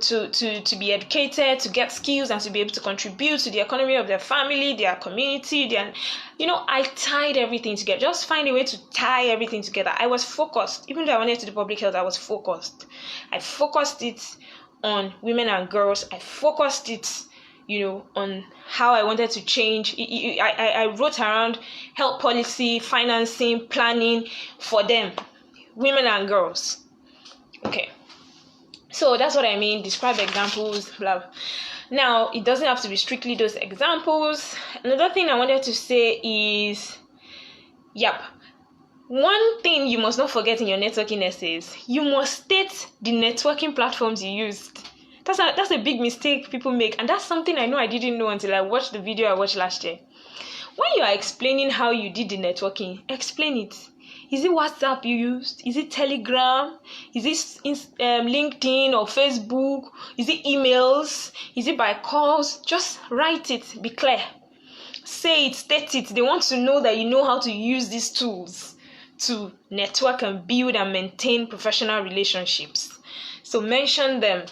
to be educated, to get skills, and to be able to contribute to the economy of their family, their community. I tied everything together. Just find a way to tie everything together. I was focused. Even though I wanted to do public health, I was focused. I focused it on women and girls. I focused it on how I wanted to change. I wrote around health policy, financing, planning for them, women and girls. Okay. So that's what I mean. Describe examples, blah. Now, it doesn't have to be strictly those examples. Another thing I wanted to say is, one thing you must not forget in your networking essays, you must state the networking platforms you used. That's a big mistake people make, and that's something I know I didn't know until I watched the video I watched last year. When you are explaining how you did the networking, explain it. Is it WhatsApp you used? Is it Telegram? Is it LinkedIn or Facebook? Is it emails? Is it by calls? Just write it. Be clear. Say it, state it. They want to know that you know how to use these tools to network and build and maintain professional relationships. So mention them.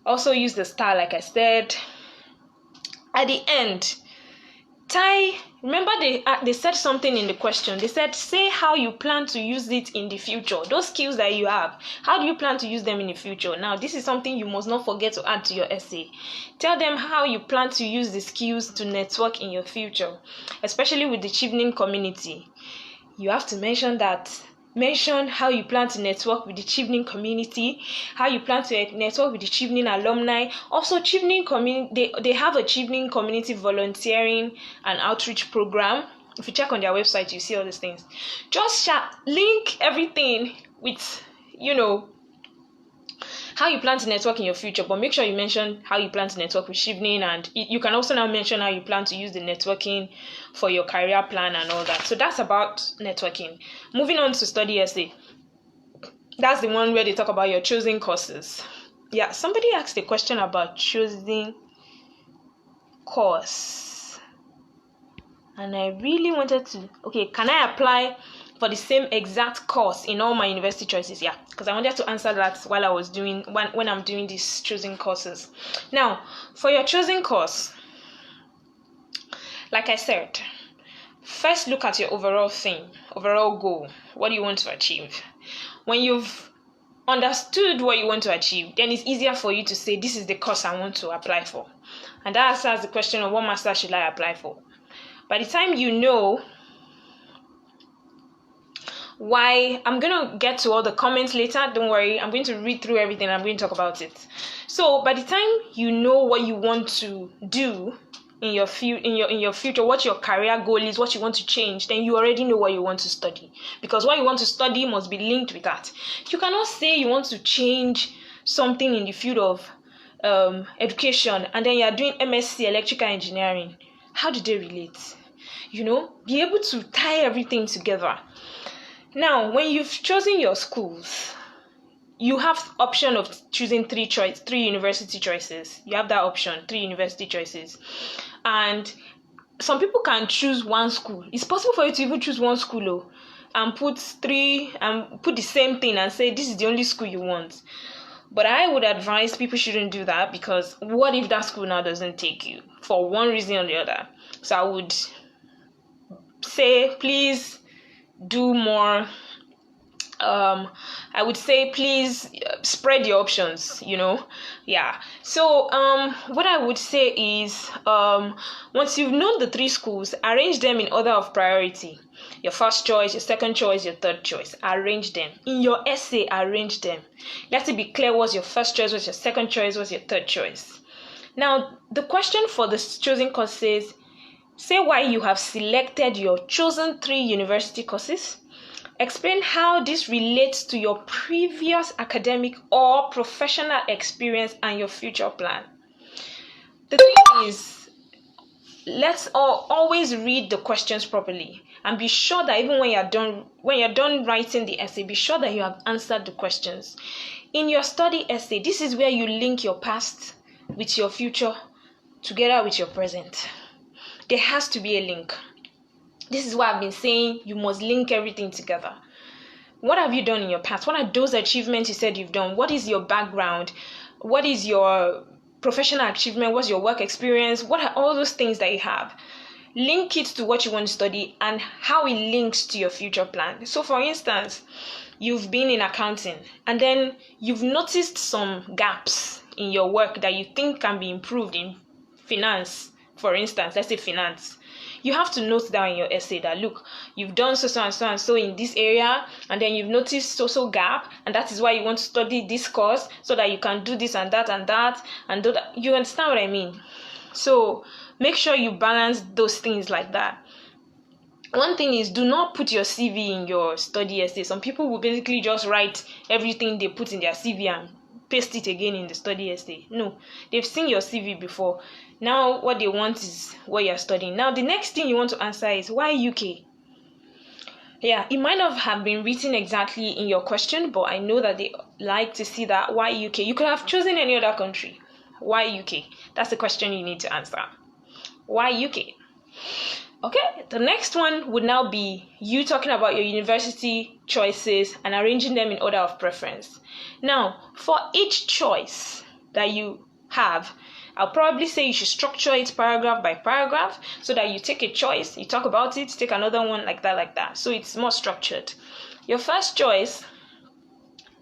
Also use the star, like I said. At the end, remember they said something in the question. They said, say how you plan to use it in the future. Those skills that you have, how do you plan to use them in the future? Now, this is something you must not forget to add to your essay. Tell them how you plan to use the skills to network in your future, especially with the Chevening community. You have to mention that. Mention how you plan to network with the Chevening community, how you plan to network with the Chevening alumni. Also, Chevening community, they have a Chevening community volunteering and outreach program. If you check on their website, you see all these things. Just link everything with, how you plan to network in your future, but make sure you mention how you plan to network with Chevening, and you can also now mention how you plan to use the networking for your career plan and all that. So that's about networking. Moving on to study essay. That's the one where they talk about your choosing courses. Yeah, somebody asked a question about choosing course. And I really wanted to, can I apply for the same exact course in all my university choices? Yeah, because I wanted to answer that while I was when I'm doing these choosing courses. Now, for your choosing course, like I said, first look at your overall theme, overall goal. What do you want to achieve? When you've understood what you want to achieve, then it's easier for you to say, this is the course I want to apply for. And that answers the question of what master should I apply for. By the time you know why, I'm going to get to all the comments later. Don't worry. I'm going to read through everything. I'm going to talk about it. So by the time you know what you want to do in your future, what your career goal is, what you want to change, then you already know what you want to study. Because what you want to study must be linked with that. You cannot say you want to change something in the field of education and then you are doing MSc electrical engineering. How do they relate? Be able to tie everything together. Now, when you've chosen your schools, you have option of choosing three university choices. You have that option, 3 university choices. And some people can choose one school. It's possible for you to even choose one school and put the same thing and say this is the only school you want. But I would advise people shouldn't do that, because what if that school now doesn't take you for one reason or the other? So I would say, please do more. I would say please spread your options, Yeah. So what I would say is, once you've known the 3 schools, arrange them in order of priority. Your first choice, your second choice, your third choice. Arrange them. In your essay, arrange them. Let it be clear what's your first choice, what's your second choice, what's your third choice. Now, the question for the chosen course says, say why you have selected your chosen 3 university courses. Explain how this relates to your previous academic or professional experience and your future plan. The thing is, let's always read the questions properly and be sure that even when you're done writing the essay, be sure that you have answered the questions. In your study essay, this is where you link your past with your future together with your present. There has to be a link. This is why I've been saying you must link everything together. What have you done in your past? What are those achievements you said you've done? What is your background? What is your professional achievement? What's your work experience? What are all those things that you have? Link it to what you want to study and how it links to your future plan. So for instance, you've been in accounting and then you've noticed some gaps in your work that you think can be improved in finance, for instance, let's say finance, you have to note down in your essay that, look, you've done so and so and so in this area, and then you've noticed so gap, and that is why you want to study this course, so that you can do this and that and that, and do that. You understand what I mean? So make sure you balance those things like that. One thing is, do not put your CV in your study essay. Some people will basically just write everything they put in their CV and paste it again in the study essay. No, they've seen your CV before. Now what they want is what you're studying. Now the next thing you want to answer is, why UK? Yeah, it might not have been written exactly in your question, but I know that they like to see that. Why UK? You could have chosen any other country. Why UK? That's the question you need to answer. Why UK? Okay, the next one would now be you talking about your university choices and arranging them in order of preference. Now, for each choice that you have, I'll probably say you should structure it paragraph by paragraph, so that you take a choice, you talk about it, take another one, like that. So it's more structured. Your first choice,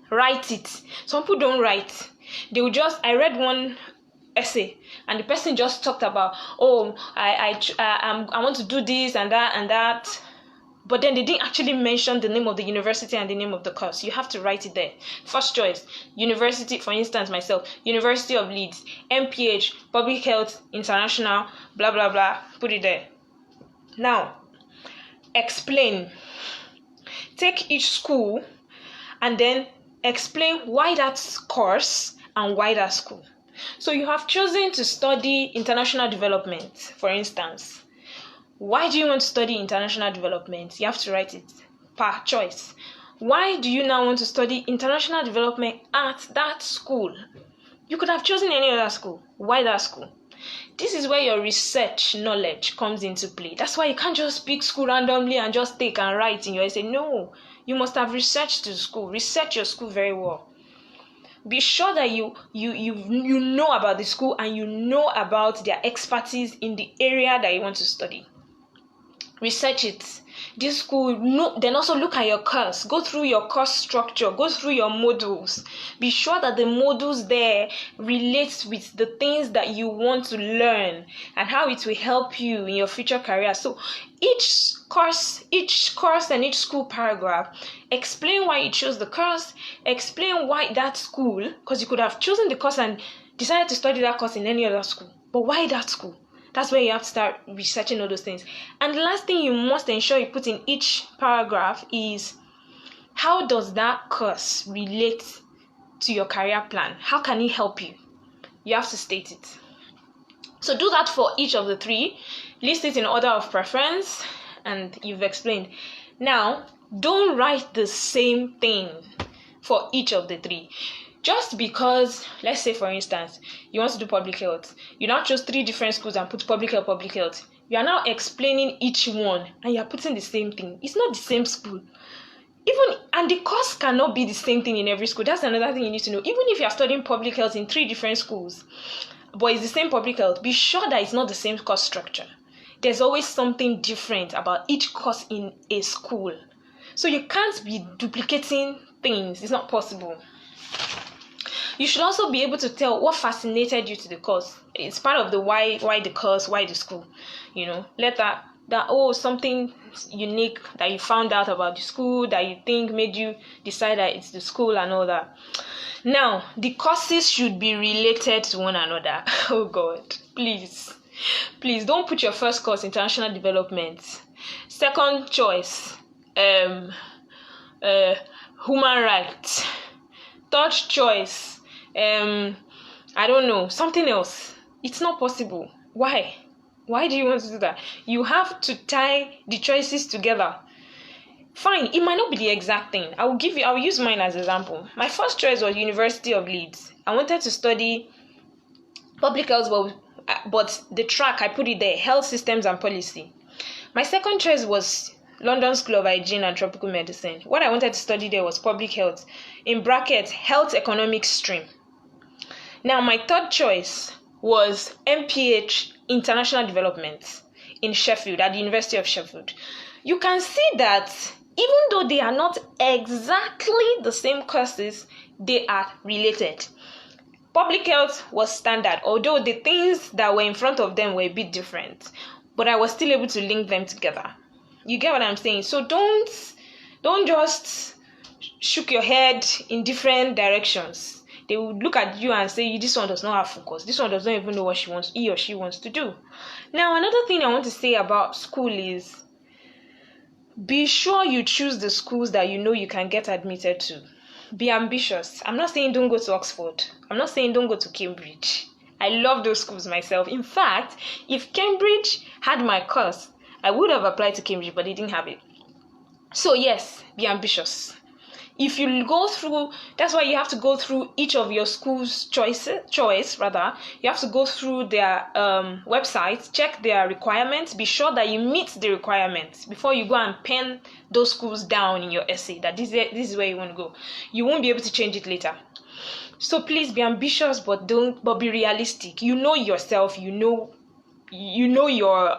write it. Some people don't write. They will just, I read one essay and the person just talked about, I want to do this and that, but then they didn't actually mention the name of the university and the name of the course. You have to write it there. First choice, university, for instance, myself, University of Leeds, MPH, Public Health International, blah blah blah, put it there. Now explain. Take each school and then explain why that course and why that school. So you have chosen to study international development, for instance. Why do you want to study international development? You have to write it per choice. Why do you now want to study international development at that school? You could have chosen any other school. Why that school? This is where your research knowledge comes into play. That's why you can't just pick school randomly and just take and write in your essay. No, you must have researched the school. Research your school very well. Be sure that you know about the school and you know about their expertise in the area that you want to study. Research it. This school, then also look at your course. Go through your course structure. Go through your modules. Be sure that the modules there relate with the things that you want to learn and how it will help you in your future career. So each course and each school paragraph, explain why you chose the course, explain why that school, because you could have chosen the course and decided to study that course in any other school. But why that school? That's where you have to start researching all those things. And the last thing you must ensure you put in each paragraph is, how does that course relate to your career plan? How can it help you? You have to state it. So do that for each of the three. List it in order of preference, and you've explained. Now, don't write the same thing for each of the three. Just because, let's say for instance, you want to do public health, you now chose 3 different schools and put public health. You are now explaining each one and you are putting the same thing. It's not the same school. And the course cannot be the same thing in every school. That's another thing you need to know. Even if you are studying public health in 3 different schools, but it's the same public health, be sure that it's not the same course structure. There's always something different about each course in a school. So you can't be duplicating things. It's not possible. You should also be able to tell what fascinated you to the course. It's part of the why the course, why the school. Let that something unique that you found out about the school that you think made you decide that it's the school and all that. Now, the courses should be related to one another. Oh God, please don't put your first course international development. Second choice, human rights. Third choice, I don't know, something else. It's not possible. Why do you want to do that? You have to tie the choices together. Fine, it might not be the exact thing. I'll use mine as an example. My first choice was University of Leeds. I wanted to study public health, but the track, I put it there, health systems and policy. My second choice was London School of Hygiene and Tropical Medicine. What I wanted to study there was public health, in brackets, health economics stream. Now, my third choice was MPH, International Development, in Sheffield, at the University of Sheffield. You can see that even though they are not exactly the same courses, they are related. Public health was standard, although the things that were in front of them were a bit different, but I was still able to link them together. You get what I'm saying? So don't just shook your head in different directions. They would look at you and say, this one does not have focus. This one does not even know what he or she wants to do. Now, another thing I want to say about school is, be sure you choose the schools that you know you can get admitted to. Be ambitious. I'm not saying don't go to Oxford. I'm not saying don't go to Cambridge. I love those schools myself. In fact, if Cambridge had my course, I would have applied to Cambridge, but they didn't have it. So yes, be ambitious. If you go through, that's why you have to go through each of your school's choice. You have to go through their website, check their requirements, be sure that you meet the requirements before you go and pen those schools down in your essay that this is where you want to go. You won't be able to change it later. So please be ambitious, but be realistic. You know yourself, you know your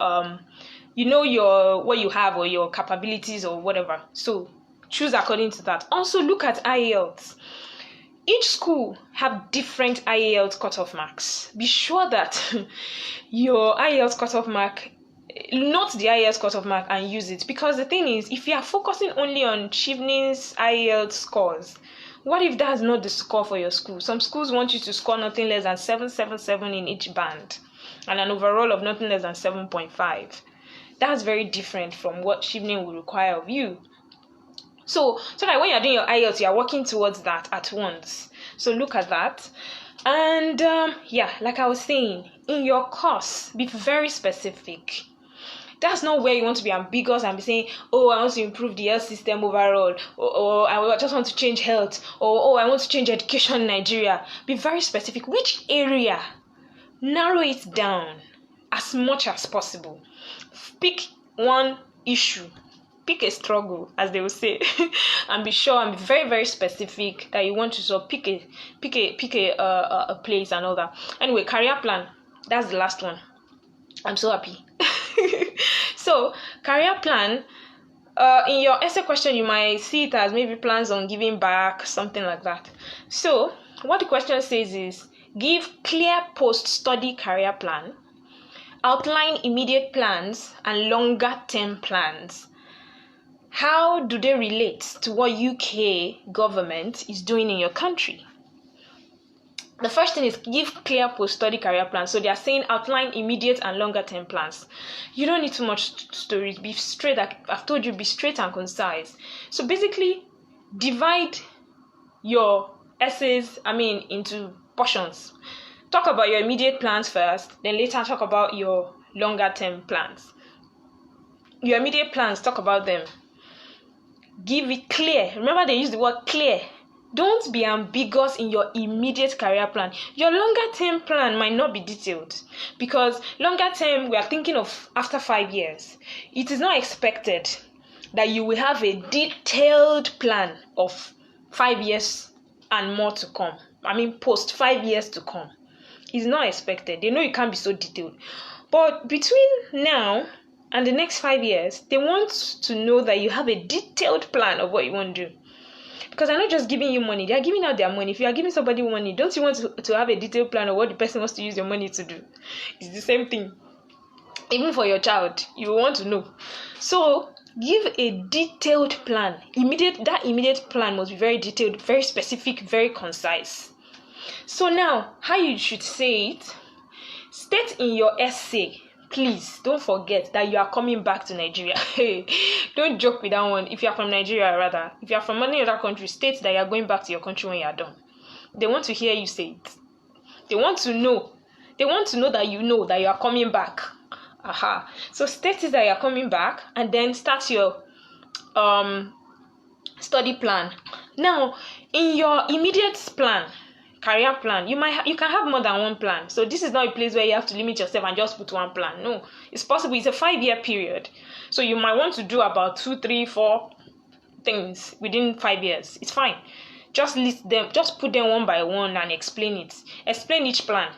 what you have or your capabilities or whatever. So choose according to that. Also look at IELTS. Each school have different IELTS cutoff marks. Be sure that your IELTS cutoff mark, note the IELTS cutoff mark and use it. Because the thing is, if you are focusing only on Chevening's IELTS scores, what if that's not the score for your school? Some schools want you to score nothing less than 777 in each band and an overall of nothing less than 7.5. That's very different from what Chevening will require of you. So that when you're doing your IELTS, you're working towards that at once. So look at that. And like I was saying, in your course, be very specific. That's not where you want to be ambiguous and be saying, oh, I want to improve the health system overall, or I just want to change health, or I want to change education in Nigeria. Be very specific. Which area? Narrow it down as much as possible. Pick one issue. Pick a struggle, as they will say, and be sure and be very, very specific that you want to solve. Pick a place and all that. Anyway, career plan. That's the last one. I'm so happy. So, career plan. In your essay question, you might see it as maybe plans on giving back, something like that. So, what the question says is, give clear post-study career plan, outline immediate plans and longer-term plans. How do they relate to what UK government is doing in your country? The first thing is give clear post-study career plans. So they are saying outline immediate and longer-term plans. You don't need too much stories. Be straight. I've told you, be straight and concise. So basically, divide your essays, into portions. Talk about your immediate plans first, then later talk about your longer-term plans. Your immediate plans, talk about them. Give it clear. Remember, they use the word clear. Don't be ambiguous in your immediate career plan. Your longer term plan might not be detailed, because longer term, we are thinking of after 5 years. It is not expected that you will have a detailed plan of 5 years and more to come. Post 5 years to come. It's not expected. They know it can't be so detailed. But between now and the next 5 years, they want to know that you have a detailed plan of what you want to do. Because they're not just giving you money, they're giving out their money. If you are giving somebody money, don't you want to have a detailed plan of what the person wants to use your money to do? It's the same thing. Even for your child, you want to know. So give a detailed plan. That immediate plan must be very detailed, very specific, very concise. So now, how you should say it, state in your essay, please don't forget that you are coming back to Nigeria. Don't joke with that one. If you are from Nigeria, rather. If you are from any other country, state that you are going back to your country when you are done. They want to hear you say it. They want to know. They want to know that you are coming back. Aha. So state it that you are coming back, and then start your study plan. Now, in your immediate plan, career plan, you can have more than one plan. So this is not a place where you have to limit yourself and just put one plan. No, it's possible. It's a 5-year period, so you might want to do about 2, 3, 4 things within 5 years. It's fine. Just list them, just put them one by one and explain it. Explain each plan.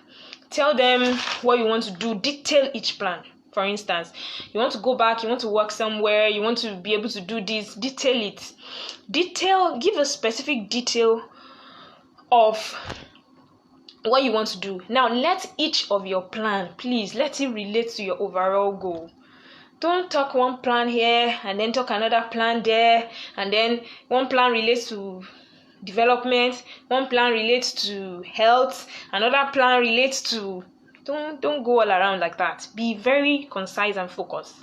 Tell them what you want to do. Detail each plan. For instance, you want to go back, you want to work somewhere, you want to be able to do this. Detail it. Give a specific detail of what you want to do. Now, let each of your plan, please, let it relate to your overall goal. Don't talk one plan here and then talk another plan there, and then one plan relates to development, one plan relates to health, another plan relates to... Don't go all around like that. Be very concise and focused.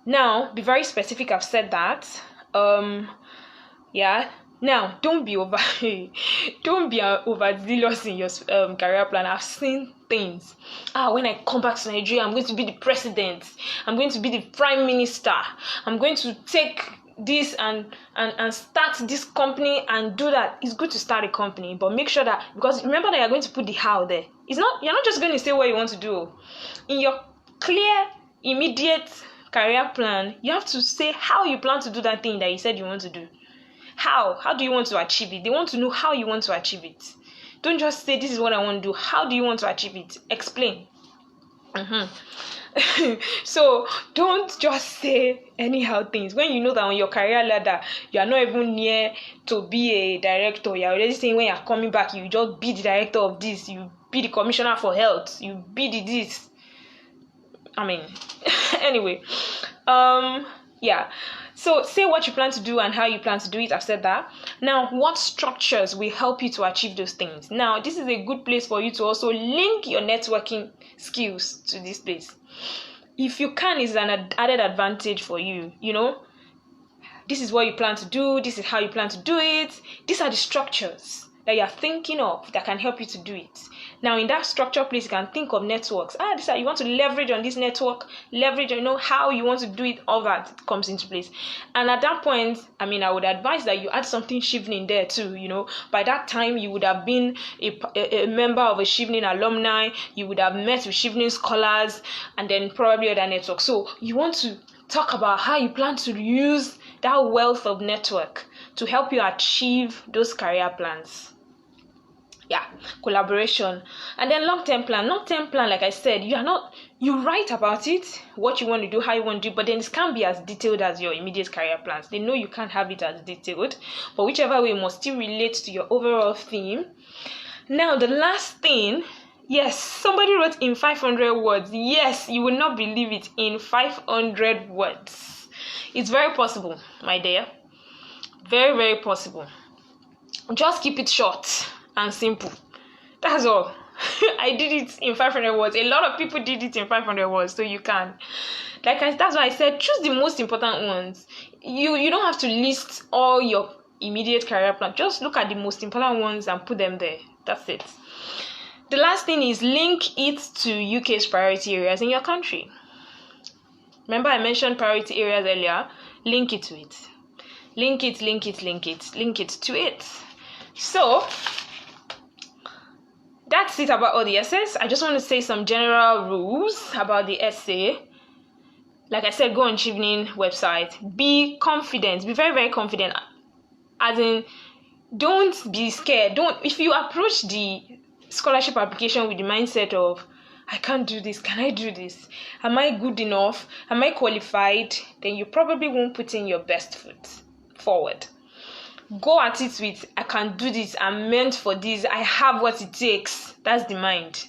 Now, be very specific. I've said that. Yeah. Now, don't be overzealous in your career plan. I've seen things. When I come back to Nigeria, I'm going to be the president. I'm going to be the prime minister. I'm going to take this and start this company and do that. It's good to start a company, but make sure that, because remember that you're going to put the how there. You're not just going to say what you want to do. In your clear, immediate career plan, you have to say how you plan to do that thing that you said you want to do. How do you want to achieve it? They want to know how you want to achieve it. Don't just say, this is what I want to do. How do you want to achieve it? Explain. So don't just say anyhow things when you know that on your career ladder you are not even near to be a director. You're already saying when you're coming back, you just be the director of this, you be the commissioner for health, you be the this. Anyway, yeah. So say what you plan to do and how you plan to do it. I've said that. Now, what structures will help you to achieve those things? Now, this is a good place for you to also link your networking skills to this place. If you can, it's an added advantage for you. This is what you plan to do. This is how you plan to do it. These are the structures that you're thinking of that can help you to do it. Now, in that structure place, you can think of networks. You want to leverage on this network, how you want to do it, all that comes into place. And at that point, I would advise that you add something Chevening there too, By that time, you would have been a member of a Chevening alumni, you would have met with Chevening scholars, and then probably other networks. So you want to talk about how you plan to use that wealth of network to help you achieve those career plans. Yeah, collaboration. And then long-term plan, like I said, you write about it, what you want to do, how you want to do, but then it can't be as detailed as your immediate career plans. They know you can't have it as detailed, but whichever way must still relate to your overall theme. Now, the last thing, yes, somebody wrote in 500 words. Yes, you will not believe it, in 500 words. It's very possible, my dear. Very, very possible. Just keep it short and simple. That's all. I did it in 500 words. A lot of people did it in 500 words, so you can. That's why I said choose the most important ones. You don't have to list all your immediate career plan. Just look at the most important ones and put them there. That's it. The last thing is link it to UK's priority areas in your country. Remember I mentioned priority areas earlier? Link it to it. Link it to it. So that's it about all the essays. I just want to say some general rules about the essay. Like I said, go on Chevening website. Be confident. Be very, very confident. As in, don't be scared. If you approach the scholarship application with the mindset of, I can't do this, can I do this? Am I good enough? Am I qualified? Then you probably won't put in your best foot forward. Go at it with, I can do this, I'm meant for this, I have what it takes. That's the mind.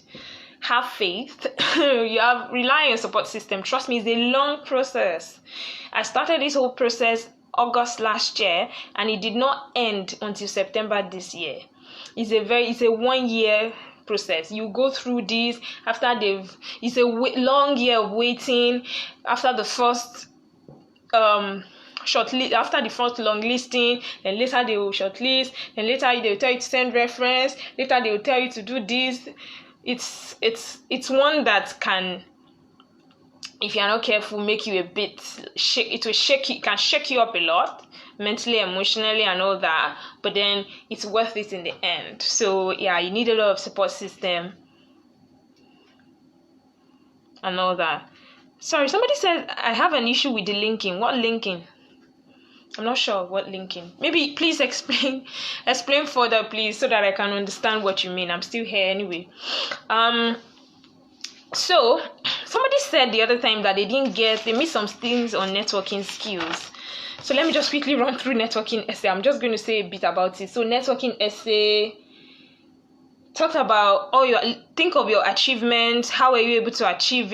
Have faith. Rely on your support system. Trust me, it's a long process. I started this whole process August last year, and it did not end until September this year. It's a 1 year process. You go through this it's a long year of waiting after the first shortlist, after the first long listing, then later they will shortlist, then later they will tell you to send reference, later they will tell you to do this. It's one that can, if you're not careful, make you a bit can shake you up a lot, mentally, emotionally, and all that, but then it's worth it in the end. So yeah, you need a lot of support system and all that. Sorry, somebody said I have an issue with the linking. What linking? I'm not sure what linking. Maybe please explain further, please, so that I can understand what you mean. I'm still here anyway. So somebody said the other time that they missed some things on networking skills. So let me just quickly run through networking essay. I'm just going to say a bit about it. So networking essay talked about think of your achievements. How were you able to achieve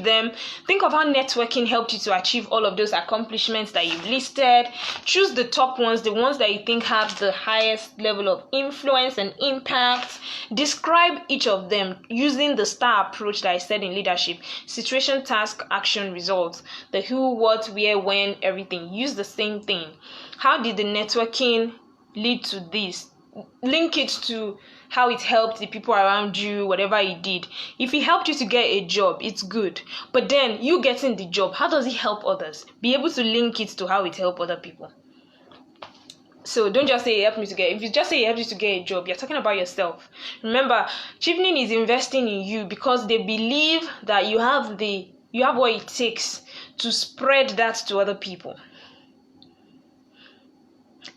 them? Think of how networking helped you to achieve all of those accomplishments that you've listed. Choose the top ones, the ones that you think have the highest level of influence and impact. Describe each of them using the STAR approach that I said in leadership: situation, task, action, results. The who, what, where, when, everything. Use the same thing. How did the networking lead to this? Link it to how it helped the people around you, whatever it did. If it helped you to get a job, it's good. But then you getting the job, how does it help others? Be able to link it to how it helped other people. So don't just say it helped me to get. If you just say it helped you to get a job, you're talking about yourself. Remember, Chevening is investing in you because they believe that you have what it takes to spread that to other people.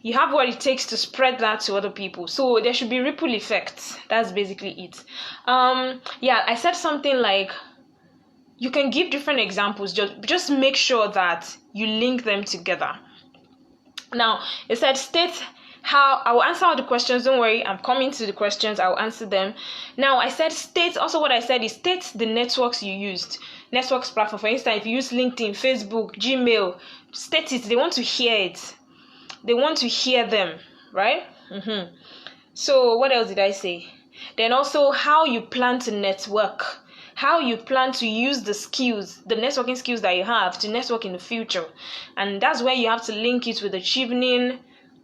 You have what it takes to spread that to other people. So there should be ripple effects. That's basically it. I said something like, you can give different examples. Just make sure that you link them together. Now, it said state how. I will answer all the questions. Don't worry, I'm coming to the questions. I will answer them. Now, I said state. Also, what I said is state the networks you used. Networks platform. For instance, if you use LinkedIn, Facebook, Gmail, state it. They want to hear it. They want to hear them, right? So what else did I say? Then also how you plan to network, how you plan to use the skills, the networking skills that you have to network in the future. And that's where you have to link it with the Chevening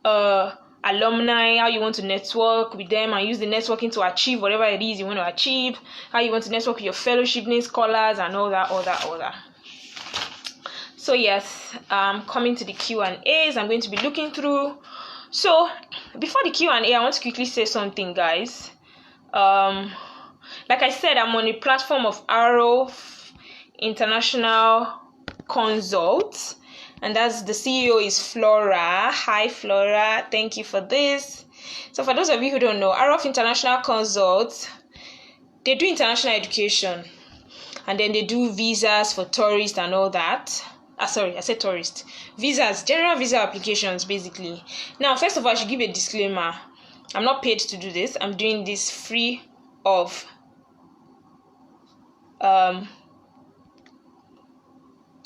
alumni, how you want to network with them and use the networking to achieve whatever it is you want to achieve, how you want to network with your fellow Chevening scholars and all that. So yes, coming to the Q&As, I'm going to be looking through. So before the Q&A, I want to quickly say something, guys. Like I said, I'm on a platform of RF International Consult, and that's the CEO is Flora. Hi, Flora. Thank you for this. So for those of you who don't know, RF International Consult, they do international education, and then they do visas for tourists and all that. I said tourist. Visas, general visa applications, basically. Now, first of all, I should give a disclaimer. I'm not paid to do this. I'm doing this free of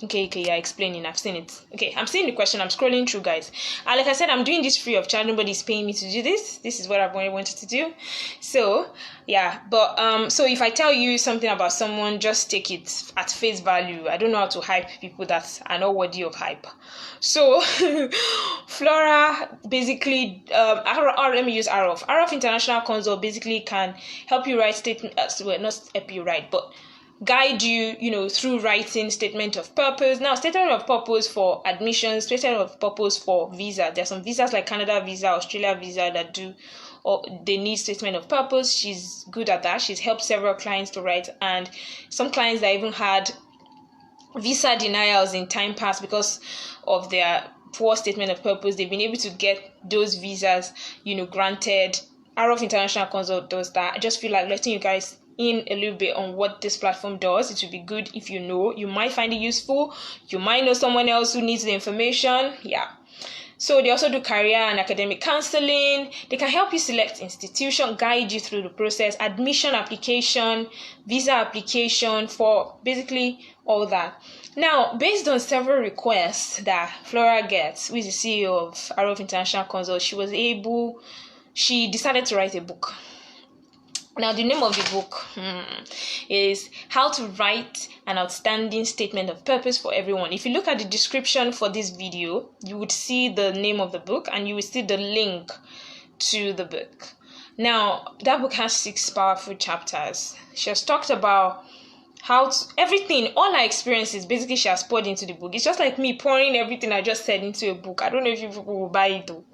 explaining. I've seen it. Okay, I'm seeing the question. I'm scrolling through, guys. And like I said, I'm doing this free of charge. Nobody's paying me to do this. This is what I've wanted to do. So yeah, but so if I tell you something about someone, just take it at face value. I don't know how to hype people that are not worthy of hype. So Flora basically let me use RF International Consult basically can help you write statements. Well, not help you write, but guide you, through writing statement of purpose. Now, statement of purpose for admissions, statement of purpose for visa. There are some visas like Canada visa, Australia visa that do, or they need statement of purpose. She's good at that. She's helped several clients to write, and some clients that even had visa denials in time past because of their poor statement of purpose. They've been able to get those visas, granted. RF International Consult does that. I just feel like letting you guys in a little bit on what this platform does. It would be good if you know. You might find it useful. You might know someone else who needs the information. Yeah. So they also do career and academic counseling. They can help you select institution, guide you through the process, admission application, visa application, for basically all that. Now, based on several requests that Flora gets, who is the CEO of RF International Consult, she decided to write a book. Now, the name of the book is How to Write an Outstanding Statement of Purpose for Everyone. If you look at the description for this video, you would see the name of the book and you will see the link to the book. Now, that book has 6 powerful chapters. She has talked about everything, all her experiences, basically she has poured into the book. It's just like me pouring everything I just said into a book. I don't know if you people will buy it though.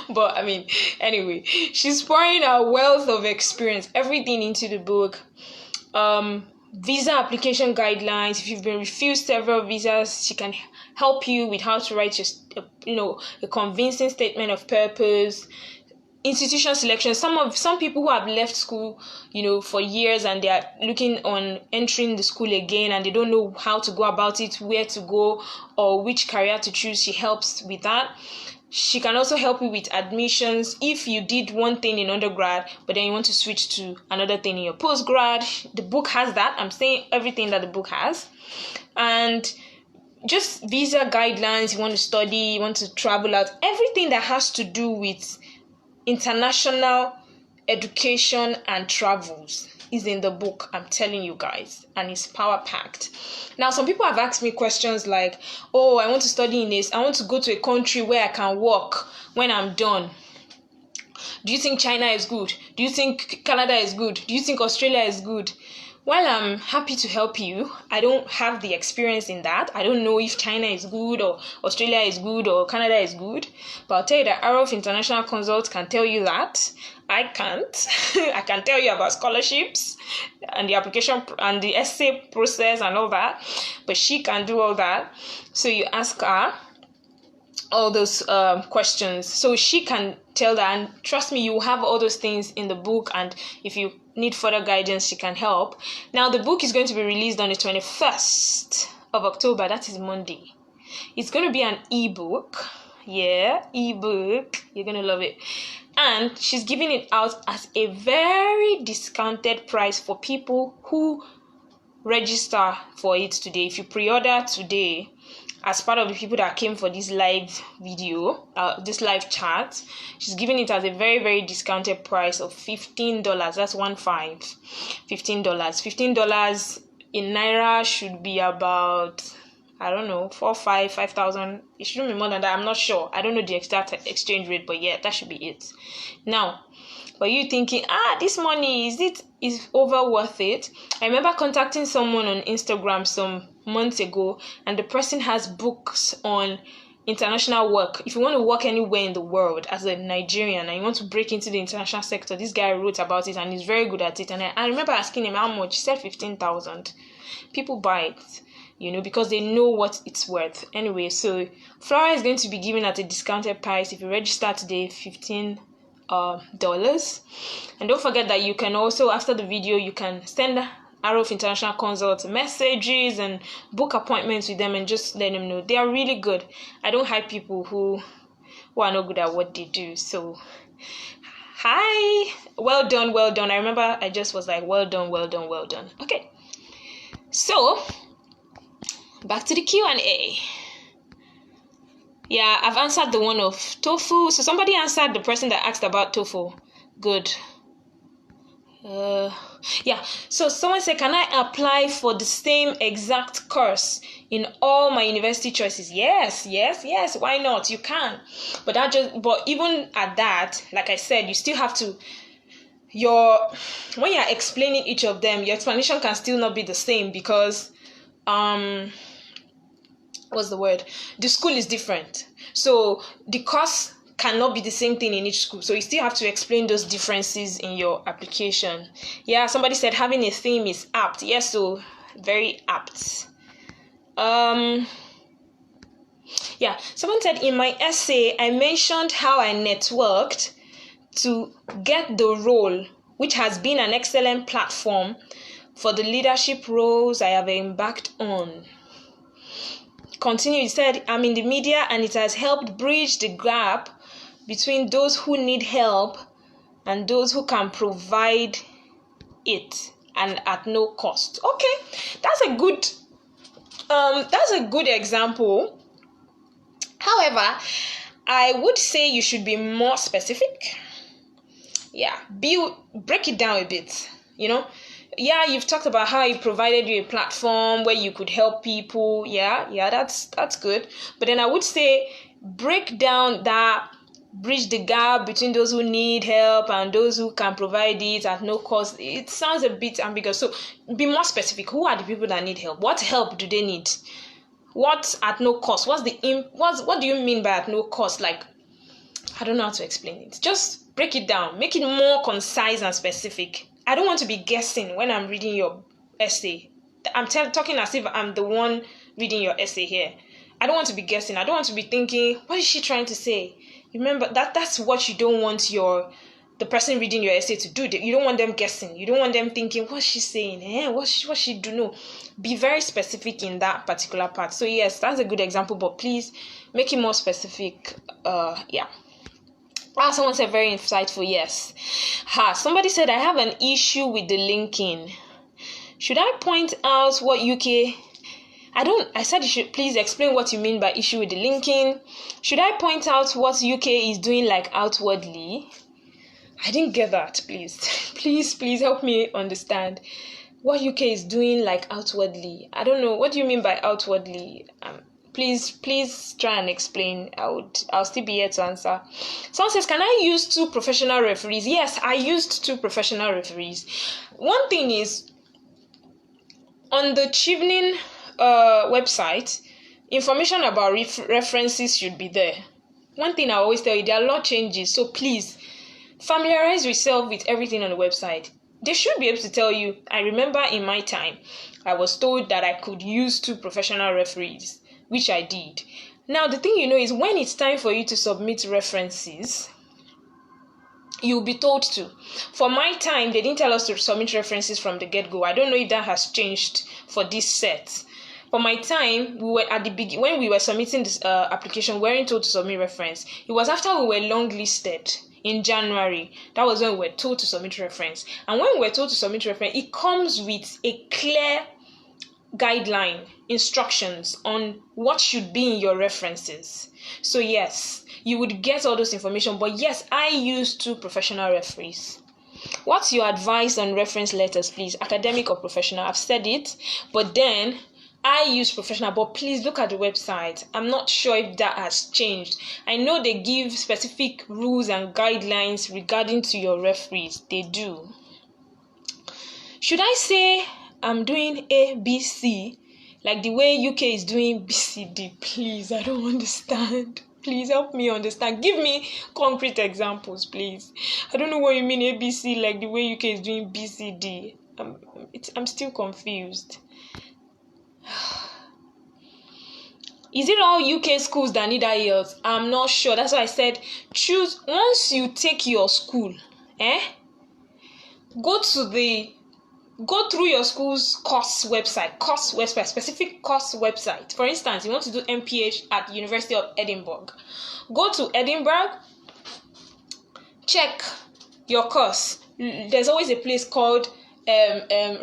But anyway, she's pouring a wealth of experience, everything into the book. Visa application guidelines. If you've been refused several visas, she can help you with how to write a convincing statement of purpose. Institution selection. Some people who have left school, for years, and they are looking on entering the school again, and they don't know how to go about it, where to go, or which career to choose. She helps with that. She can also help you with admissions if you did one thing in undergrad, but then you want to switch to another thing in your postgrad. The book has that. I'm saying everything that the book has. And just visa guidelines, you want to study, you want to travel out, everything that has to do with international education and travels is in the book, I'm telling you guys, and it's power packed. Now, some people have asked me questions like, oh, I want to study in this, I want to go to a country where I can work when I'm done. Do you think China is good? Do you think Canada is good? Do you think Australia is good? While I'm happy to help you, I don't have the experience in that. I don't know if China is good or Australia is good or Canada is good. But I'll tell you that Arrow of International Consult can tell you that. I can't. I can tell you about scholarships and the application and the essay process and all that. But she can do all that. So you ask her all those questions. So she can tell that. And trust me, you will have all those things in the book. And if you need further guidance, she can help. Now, the book is going to be released on the 21st of October. That is Monday. It's going to be an ebook. Yeah, ebook. You're going to love it. And she's giving it out as a very discounted price for people who register for it today. If you pre-order today, as part of the people that came for this live video, this live chat, she's giving it as a very, very discounted price of $15. That's $15. $15 in Naira should be about, I don't know, 5,000. It shouldn't be more than that. I'm not sure. I don't know the exact exchange rate, but yeah, that should be it. Now, but you thinking, this money, is over worth it? I remember contacting someone on Instagram some months ago, and the person has books on international work. If you want to work anywhere in the world as a Nigerian and you want to break into the international sector, this guy wrote about it and he's very good at it. And I remember asking him how much. He said 15,000. People buy it, because they know what it's worth. Anyway, so Flora is going to be given at a discounted price. If you register today, $15. And don't forget that you can also, after the video, you can send Arrow of International Consult messages and book appointments with them and just let them know they are really good. I don't hype people who are not good at what they do. So hi, well done. I remember I just was like, well done. Okay, so back to the Q&A. Yeah, I've answered the one of TOEFL. So somebody answered the person that asked about TOEFL. Good. Yeah, so someone said, can I apply for the same exact course in all my university choices? Yes, why not? You can. But even at that, like I said, you still have to, when you're explaining each of them, your explanation can still not be the same because the school is different, so the course cannot be the same thing in each school, so you still have to explain those differences in your application. Yeah, somebody said having a theme is apt. Yes, so very apt. Yeah, someone said in my essay I mentioned how I networked to get the role, which has been an excellent platform for the leadership roles I have embarked on. Continue, he said, I'm in the media and it has helped bridge the gap between those who need help and those who can provide it and at no cost. Okay, that's a good example. However, I would say you should be more specific. Yeah, break it down a bit, Yeah, you've talked about how it provided you a platform where you could help people. Yeah, that's good. But then I would say break down that, bridge the gap between those who need help and those who can provide it at no cost. It sounds a bit ambiguous. So be more specific. Who are the people that need help? What help do they need? What at no cost? What do you mean by at no cost? Like, I don't know how to explain it. Just break it down. Make it more concise and specific. I don't want to be guessing when I'm reading your essay. I'm talking as if I'm the one reading your essay here. I don't want to be guessing. I don't want to be thinking, what is she trying to say? Remember, that's what you don't want your the person reading your essay to do. You don't want them guessing. You don't want them thinking, what's she saying? What she do? No. Be very specific in that particular part. So yes, that's a good example, but please make it more specific. Yeah. Someone said very insightful. Yes. Somebody said, I have an issue with the linking. Should I point out what UK... I said you should please explain what you mean by issue with the linking. Should I point out what UK is doing like outwardly? I didn't get that, please. Please help me understand what UK is doing like outwardly. I don't know. What do you mean by outwardly? Please try and explain. I'll still be here to answer. Someone says, can I use 2 professional referees? Yes, I used 2 professional referees. One thing is, on the Chevening website, information about references should be there. One thing I always tell you, there are a lot of changes, so please familiarize yourself with everything on the website. They should be able to tell you. I remember in my time, I was told that I could use 2 professional referees, which I did. Now, the thing is when it's time for you to submit references, you'll be told to. For my time, they didn't tell us to submit references from the get-go. I don't know if that has changed for this set. For my time, we were at the beginning, when we were submitting this application, we weren't told to submit reference. It was after we were long-listed in January. That was when we were told to submit reference. And when we were told to submit reference, it comes with a clear guideline, instructions on what should be in your references. So yes, you would get all those information. But yes, I use 2 professional referees. What's your advice on reference letters, please? Academic or professional? I've said it, but then I use professional, but please look at the website. I'm not sure if that has changed. I know they give specific rules and guidelines regarding to your referees. They do. Should I say I'm doing A, B, C, like the way UK is doing B, C, D? Please, I don't understand. Please help me understand. Give me concrete examples, please. I don't know what you mean A, B, C, like the way UK is doing B, C, D. I'm still confused. Is it all UK schools that need IELTS? I'm not sure. That's why I said choose. Once you take your school, go through your school's course website, specific course website. For instance, you want to do MPH at University of Edinburgh. Go to Edinburgh, check your course. There's always a place called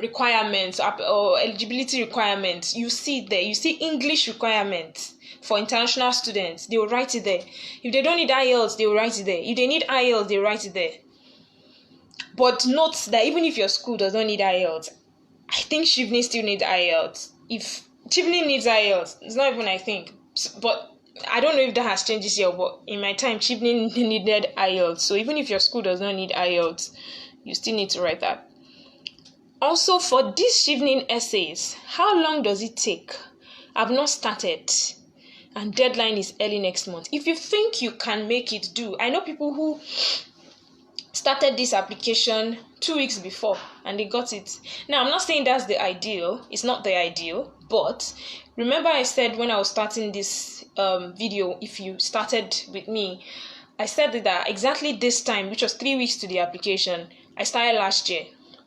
requirements or eligibility requirements. You see there. You see English requirements for international students. They will write it there. If they don't need IELTS, they will write it there. If they need IELTS, they will write it there. But note that even if your school does not need IELTS, I think Chevening still needs IELTS. If Chevening needs IELTS, it's not even I think. But I don't know if that has changed this year, but in my time, Chevening needed IELTS. So even if your school does not need IELTS, you still need to write that. Also, for these Chevening essays, how long does it take? I've not started, and deadline is early next month. If you think you can make it, do. I know people who started this application 2 weeks before and they got it. Now, I'm not saying that's the ideal. It's not the ideal, but remember I said when I was starting this video, if you started with me, I said that exactly this time, which was 3 weeks to the application, I started last year.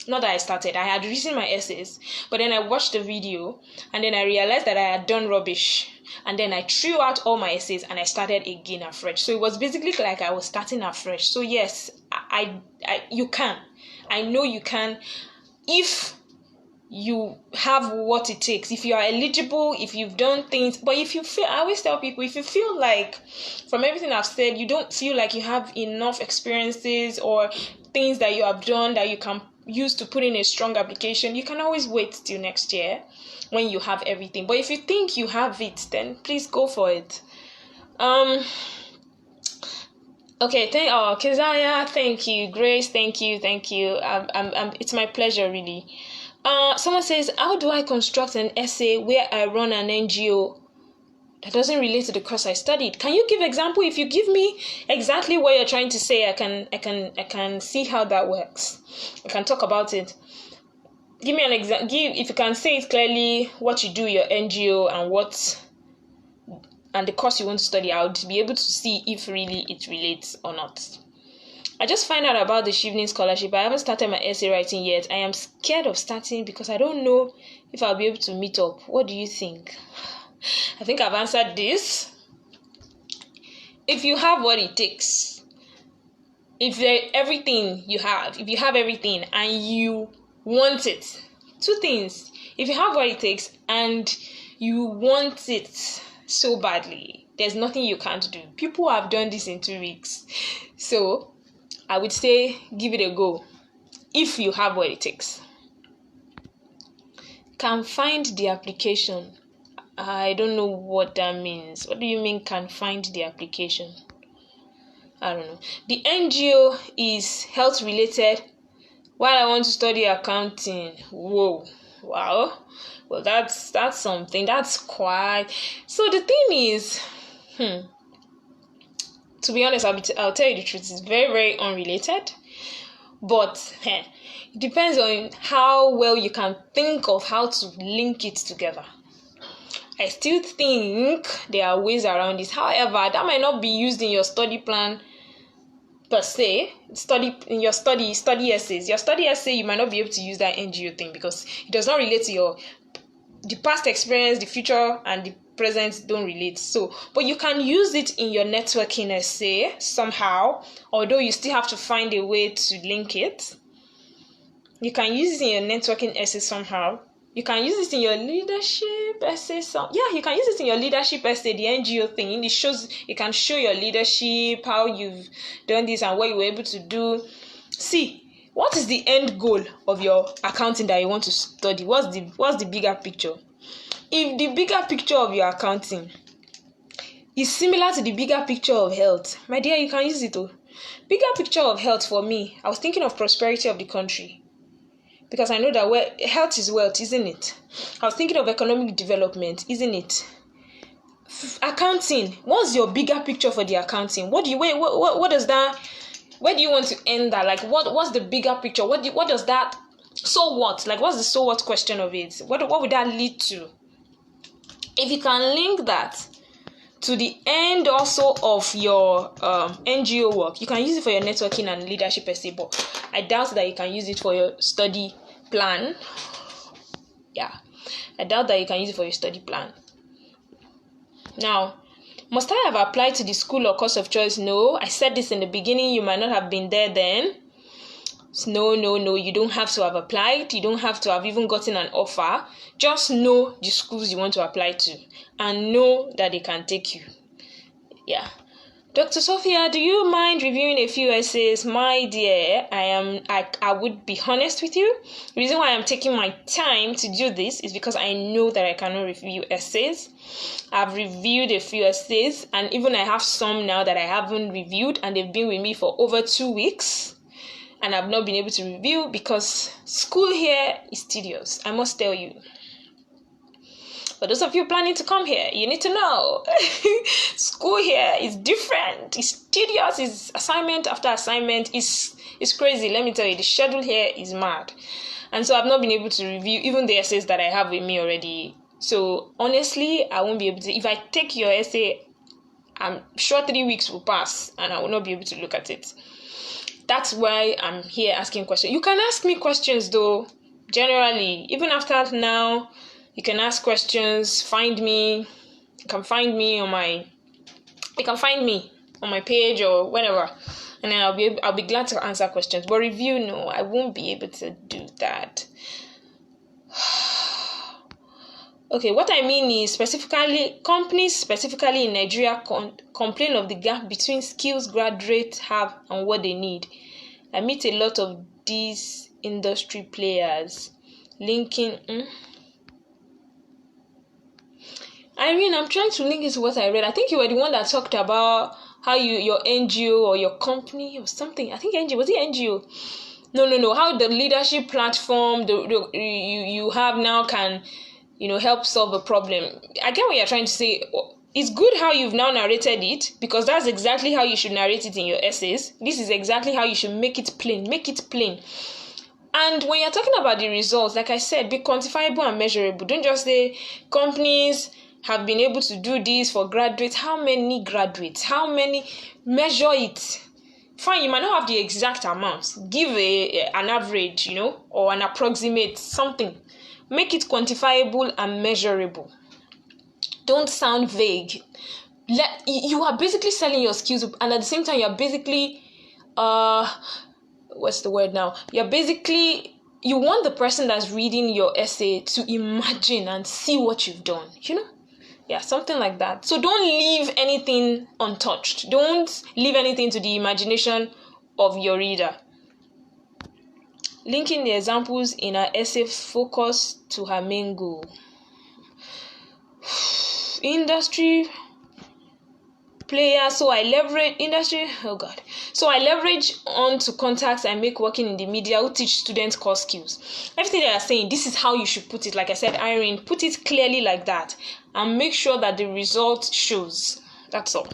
Not that I started, I had written my essays, but then I watched the video and then I realized that I had done rubbish. And then I threw out all my essays and I started again afresh. So it was basically like I was starting afresh. So yes, you can. I know you can if you have what it takes. If you are eligible, if you've done things. But if you feel, I always tell people, if you feel like from everything I've said, you don't feel like you have enough experiences or things that you have done that you can use to put in a strong application, you can always wait till next year when you have everything. But if you think you have it, then please go for it. Okay, Keziah, thank you. Grace, thank you. It's my pleasure, really. Someone says, how do I construct an essay where I run an NGO that doesn't relate to the course I studied? Can you give example? If you give me exactly what you're trying to say, I can see how that works. I can talk about it. Give me an example. If you can say it clearly, what you do, your NGO, and the course you want to study, I would be able to see if really it relates or not. I just find out about the Chevening Scholarship. I haven't started my essay writing yet. I am scared of starting because I don't know if I'll be able to meet up. What do you think? I think I've answered this. If you have what it takes, if you have everything and you want it, two things. If you have what it takes and you want it so badly, there's nothing you can't do. People have done this in 2 weeks. So I would say give it a go if you have what it takes. Can find the application. I don't know what that means. What do you mean can find the application? I don't know. The NGO is health related while I want to study accounting. Whoa. Wow. Well, that's something. That's quite. So the thing is, to be honest, I'll tell you the truth. It's very, very unrelated. But it depends on how well you can think of how to link it together. I still think there are ways around this. However, that might not be used in your study plan per se. Study essays. Your study essay, you might not be able to use that NGO thing because it does not relate to the past experience, the future, and the present don't relate. So, but you can use it in your networking essay somehow, although you still have to find a way to link it. You can use it in your networking essay somehow. You can use it in your leadership essay. You can use it in your leadership essay, the NGO thing. It shows, you can show your leadership, how you've done this and what you were able to do. See, what is the end goal of your accounting that you want to study? What's the bigger picture? If the bigger picture of your accounting is similar to the bigger picture of health, my dear, you can use it. Bigger picture of health for me, I was thinking of prosperity of the country. Because I know that health is wealth, isn't it? I was thinking of economic development, isn't it? Accounting. What's your bigger picture for the accounting? What does that? Where do you want to end that? Like, what's the bigger picture? What does that? So what? Like, what's the so what question of it? What would that lead to? If you can link that to the end also of your NGO work, you can use it for your networking and leadership essay, but I doubt that you can use it for your study plan. Yeah, I doubt that you can use it for your study plan. Now, must I have applied to the school or course of choice? No, I said this in the beginning. You might not have been there then. No, you don't have to have applied. You don't have to have even gotten an offer. Just know the schools you want to apply to and know that they can take you. Yeah. Dr. Sophia, do you mind reviewing a few essays? My dear, I would be honest with you. The reason why I'm taking my time to do this is because I know that I cannot review essays. I've reviewed a few essays, and even I have some now that I haven't reviewed, and they've been with me for over 2 weeks. And I've not been able to review because school here is tedious, I must tell you. For those of you planning to come here, you need to know school here is different. It's tedious. It's assignment after assignment. It's crazy. Let me tell you, the schedule here is mad. And so I've not been able to review even the essays that I have with me already. So honestly, I won't be able to. If I take your essay, I'm sure 3 weeks will pass and I will not be able to look at it. That's why I'm here asking questions. You can ask me questions though, generally. Even after now, you can ask questions, find me. You can find me on my page or whenever. And then I'll be glad to answer questions. But review, no, I won't be able to do that. Okay, what I mean is companies specifically in Nigeria complain of the gap between skills graduates have and what they need. I meet a lot of these industry players linking. Irene, I'm trying to link it to what I read. I think you were the one that talked about how your NGO or your company or something. I think NGO, was it NGO? No. How the leadership platform you have now can help solve a problem. I get what you're trying to say. It's good how you've now narrated it, because that's exactly how you should narrate it in your essays. This is exactly how you should make it plain. Make it plain. And when you're talking about the results, like I said, be quantifiable and measurable. Don't just say companies have been able to do this for graduates. How many graduates? How many? Measure it. Fine, you might not have the exact amount. Give an average, or an approximate something. Make it quantifiable and measurable. Don't sound vague. You are basically selling your skills, and at the same time, you are basically, what's the word now? You want the person that's reading your essay to imagine and see what you've done, Yeah, something like that. So don't leave anything untouched. Don't leave anything to the imagination of your reader. Linking the examples in our essay focus to her main goal. Industry player, so I leverage onto contacts I make working in the media who teach students core skills. Everything they are saying, this is how you should put it. Like I said, Irene, put it clearly like that and make sure that the result shows. That's all.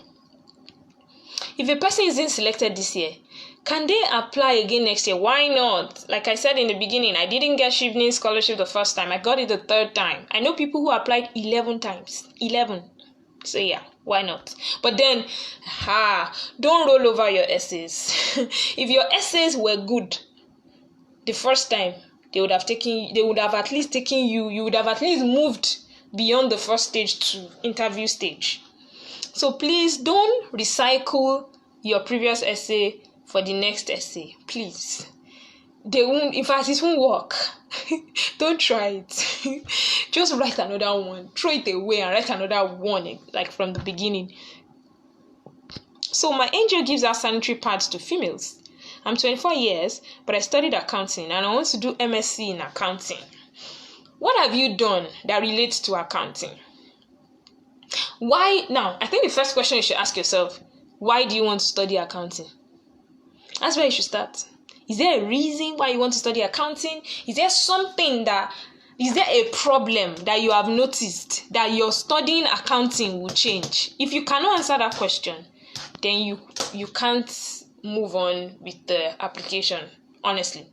If a person isn't selected this year, can they apply again next year? Why not? Like I said in the beginning, I didn't get Chevening Scholarship the first time. I got it the third time. I know people who applied 11 times. 11. So yeah, why not? But then, don't roll over your essays. If your essays were good the first time, you would have at least moved beyond the first stage to interview stage. So please don't recycle your previous essay for the next essay. Please. They won't, in fact, it won't work. Don't try it. Just write another one. Throw it away and write another one, like from the beginning. So my NGO gives out sanitary pads to females. I'm 24 years, but I studied accounting and I want to do MSc in accounting. What have you done that relates to accounting? Why? Now, I think the first question you should ask yourself, why do you want to study accounting? That's where you should start. Is there a reason why you want to study accounting? Is there a problem that you have noticed that your studying accounting will change? If you cannot answer that question, then you can't move on with the application, honestly.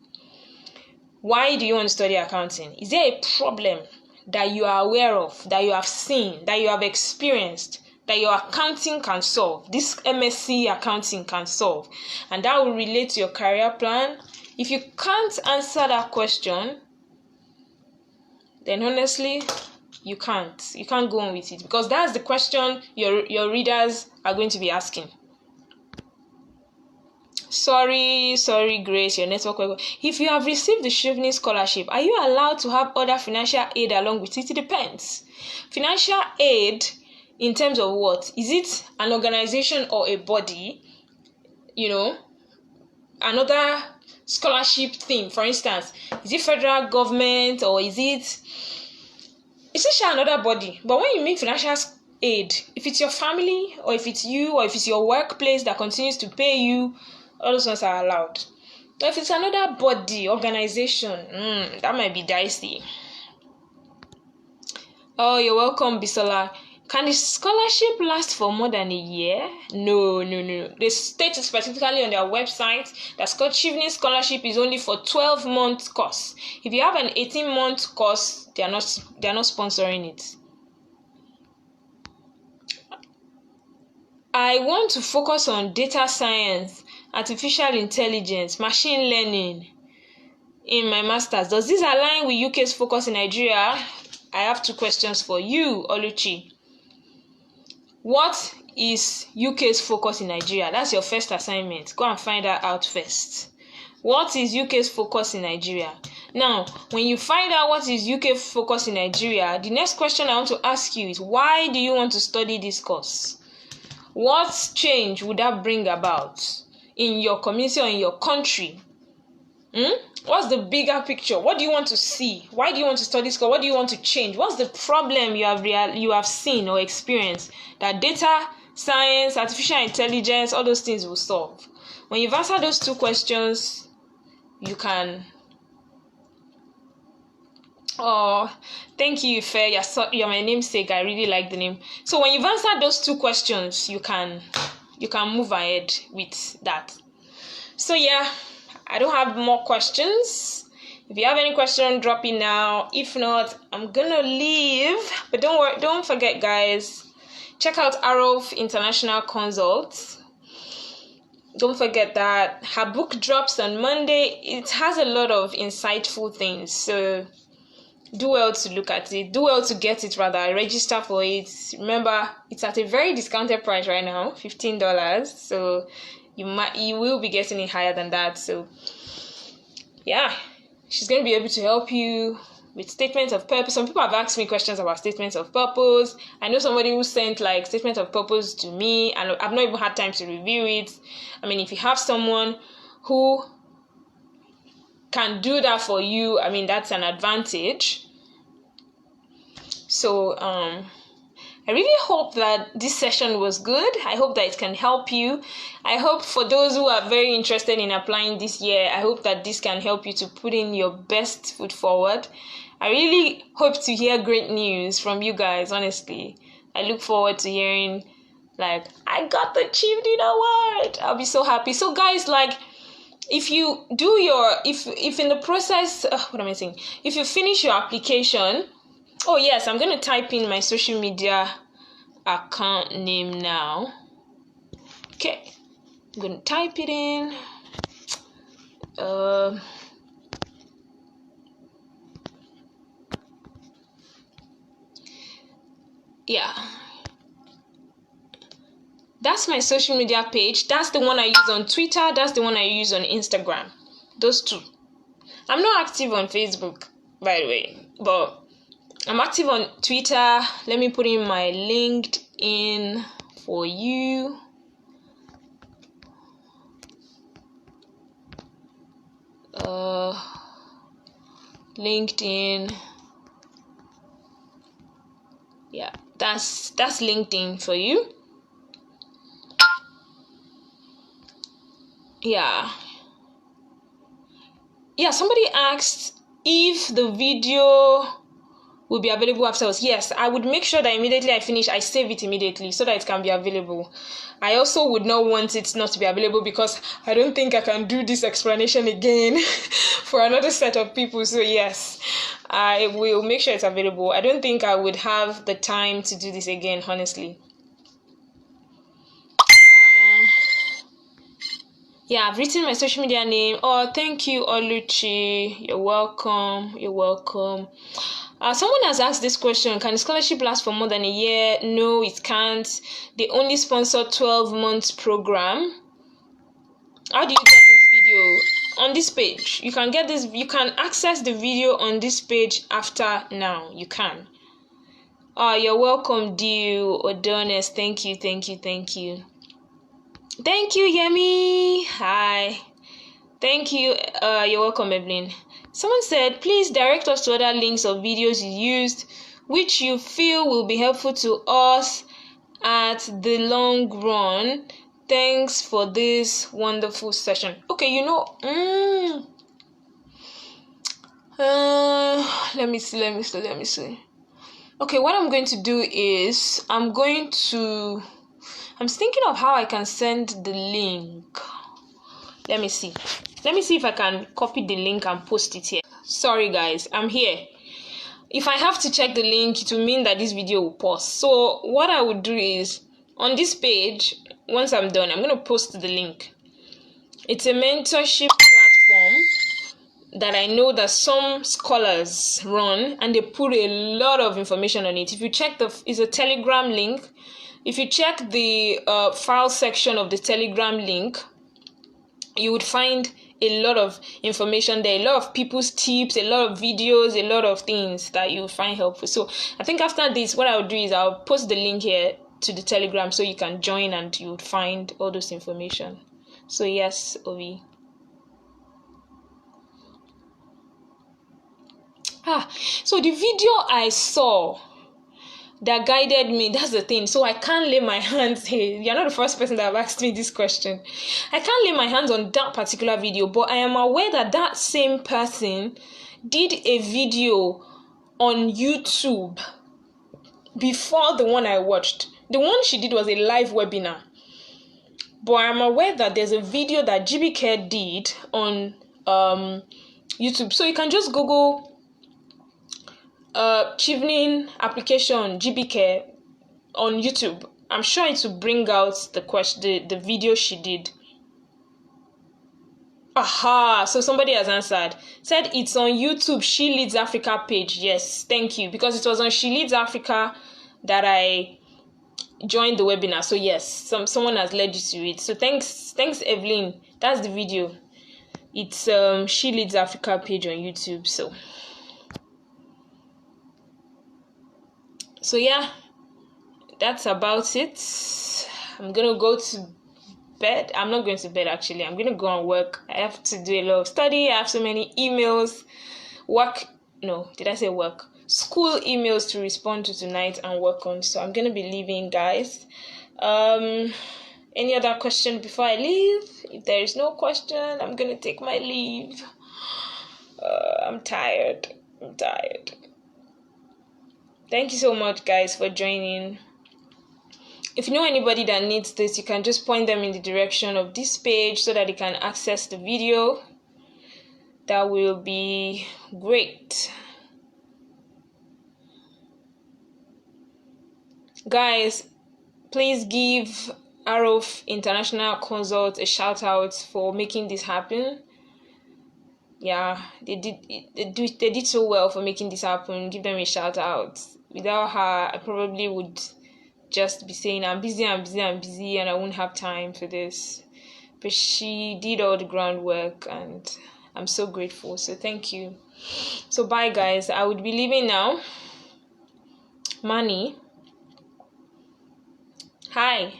Why do you want to study accounting? Is there a problem that you are aware of, that you have seen, that you have experienced, that your accounting can solve, this MSc accounting can solve, and that will relate to your career plan? If you can't answer that question, then honestly, you can't go on with it, because that's the question your readers are going to be asking. Sorry, Grace, your network. If you have received the Chevening Scholarship, are you allowed to have other financial aid along with it? It depends. Financial aid in terms of what? Is it an organization or a body? Another scholarship thing, for instance, is it federal government or is it another body? But when you mean financial aid, if it's your family or if it's you or if it's your workplace that continues to pay you, all those ones are allowed. But if it's another body, organization, that might be dicey. Oh, you're welcome, Bisola. Can the scholarship last for more than a year? No. They state specifically on their website that Chevening Scholarship is only for 12-month course. If you have an 18-month course, they are not sponsoring it. I want to focus on data science, artificial intelligence, machine learning in my master's. Does this align with UK's focus in Nigeria? I have 2 questions for you, Oluchi. What is UK's focus in Nigeria? That's your first assignment. Go and find that out first. What is UK's focus in Nigeria? Now, when you find out what is UK focus in Nigeria, the next question I want to ask you is, why do you want to study this course? What change would that bring about in your community or in your country? What's the bigger picture? What do you want to see? Why do you want to study this course? What do you want to change? What's the problem you have seen or experienced that data science, artificial intelligence, all those things will solve? When you've answered those 2 questions, you can. Oh, thank you, Ife. You're my namesake. I really like the name. So when you've answered those 2 questions, you can move ahead with that. So yeah, I don't have more questions. If you have any question, drop it now. If not, I'm gonna leave. But don't forget, guys, check out Arrow International Consults. don't forget that her book drops on Monday. It has a lot of insightful things, so do well to look at it. Do well to get it, rather. Register for it. Remember, it's at a very discounted price right now, $15. So you will be getting it higher than that. So yeah, she's going to be able to help you with statements of purpose. Some people have asked me questions about statements of purpose. I know somebody who sent like statement of purpose to me, and I've not even had time to review it. I mean, if you have someone who can do that for you, I mean, that's an advantage. So I really hope that this session was good. I hope that it can help you. I hope for those who are very interested in applying this year, I hope that this can help you to put in your best foot forward. I really hope to hear great news from you guys, honestly. I look forward to hearing, like, I got the Chevening Award. I'll be so happy. So guys, like, if you do your, if in the process, what am I saying? If you finish your application, oh yes, I'm going to type in my social media account name now. Okay, I'm going to type it in. Yeah. That's my social media page. That's the one I use on Twitter. That's the one I use on Instagram. Those two. I'm not active on Facebook, by the way, but I'm active on Twitter. Let me put in my LinkedIn for you. LinkedIn. Yeah, that's LinkedIn for you. Yeah, somebody asked if the video will be available afterwards. Yes, I would make sure that immediately I finish, I save it immediately so that it can be available. I also would not want it not to be available because I don't think I can do this explanation again for another set of people. So yes, I will make sure it's available. I don't think I would have the time to do this again, honestly. Yeah, I've written my social media name. Oh, thank you, Oluchi. You're welcome. Someone has asked this question: can the scholarship last for more than a year? No, it can't. They only sponsor 12 months program. How do you get this video? On this page. You can get this. You can access the video on this page after now. You can. You're welcome, Dio Odonis. Thank you. Thank you, Yemi. Hi. Thank you. You're welcome, Evelyn. Someone said, please direct us to other links of videos you used, which you feel will be helpful to us at the long run. Thanks for this wonderful session. Okay, let me see. Okay, what I'm going to do is I'm thinking of how I can send the link. Let me see if I can copy the link and post it here. Sorry guys, I'm here. If I have to check the link, it will mean that this video will pause. So what I would do is, on this page, once I'm done, I'm going to post the link. It's a mentorship platform that I know that some scholars run, and they put a lot of information on it. If you check it's a Telegram link. If you check the file section of the Telegram link, you would find a lot of information there, a lot of people's tips, a lot of videos, a lot of things that you find helpful. So I think after this, what I'll do is I'll post the link here to the Telegram so you can join and you would find all those information. So yes, Ovi. So the video I saw that guided me, that's the thing. So I can't lay my hands. Hey, you're not the first person that have asked me this question. I can't lay my hands on that particular video, but I am aware that that same person did a video on YouTube before the one I watched. The one she did was a live webinar. But I'm aware that there's a video that GBK did on YouTube. So you can just Google Chevening application GBK on YouTube. I'm sure it will bring out the video she did. Aha, so somebody has answered. Said it's on YouTube, She Leads Africa page. Yes, thank you. Because it was on She Leads Africa that I joined the webinar. So yes, someone has led you to it. So thanks Evelyn. That's the video. It's She Leads Africa page on YouTube. So yeah, that's about it. I'm gonna go to bed. I'm not going to bed actually. I'm gonna go and work. I have to do a lot of study. I have so many emails, school emails to respond to tonight and work on. So I'm gonna be leaving, guys. Any other question before I leave? If there is no question, I'm gonna take my leave. I'm tired. Thank you so much, guys, for joining. If you know anybody that needs this, you can just point them in the direction of this page so that they can access the video. That will be great. Guys, please give Arof International Consult a shout out for making this happen. Yeah, they did so well for making this happen. Give them a shout out. Without her, I probably would just be saying I'm busy and I won't have time for this. But she did all the groundwork and I'm so grateful. So thank you. So bye, guys. I would be leaving now. Money. Hi.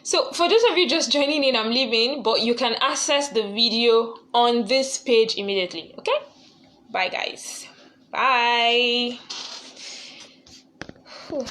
So for those of you just joining in, I'm leaving, but you can access the video on this page immediately. Okay? Bye, guys. Bye. Whew.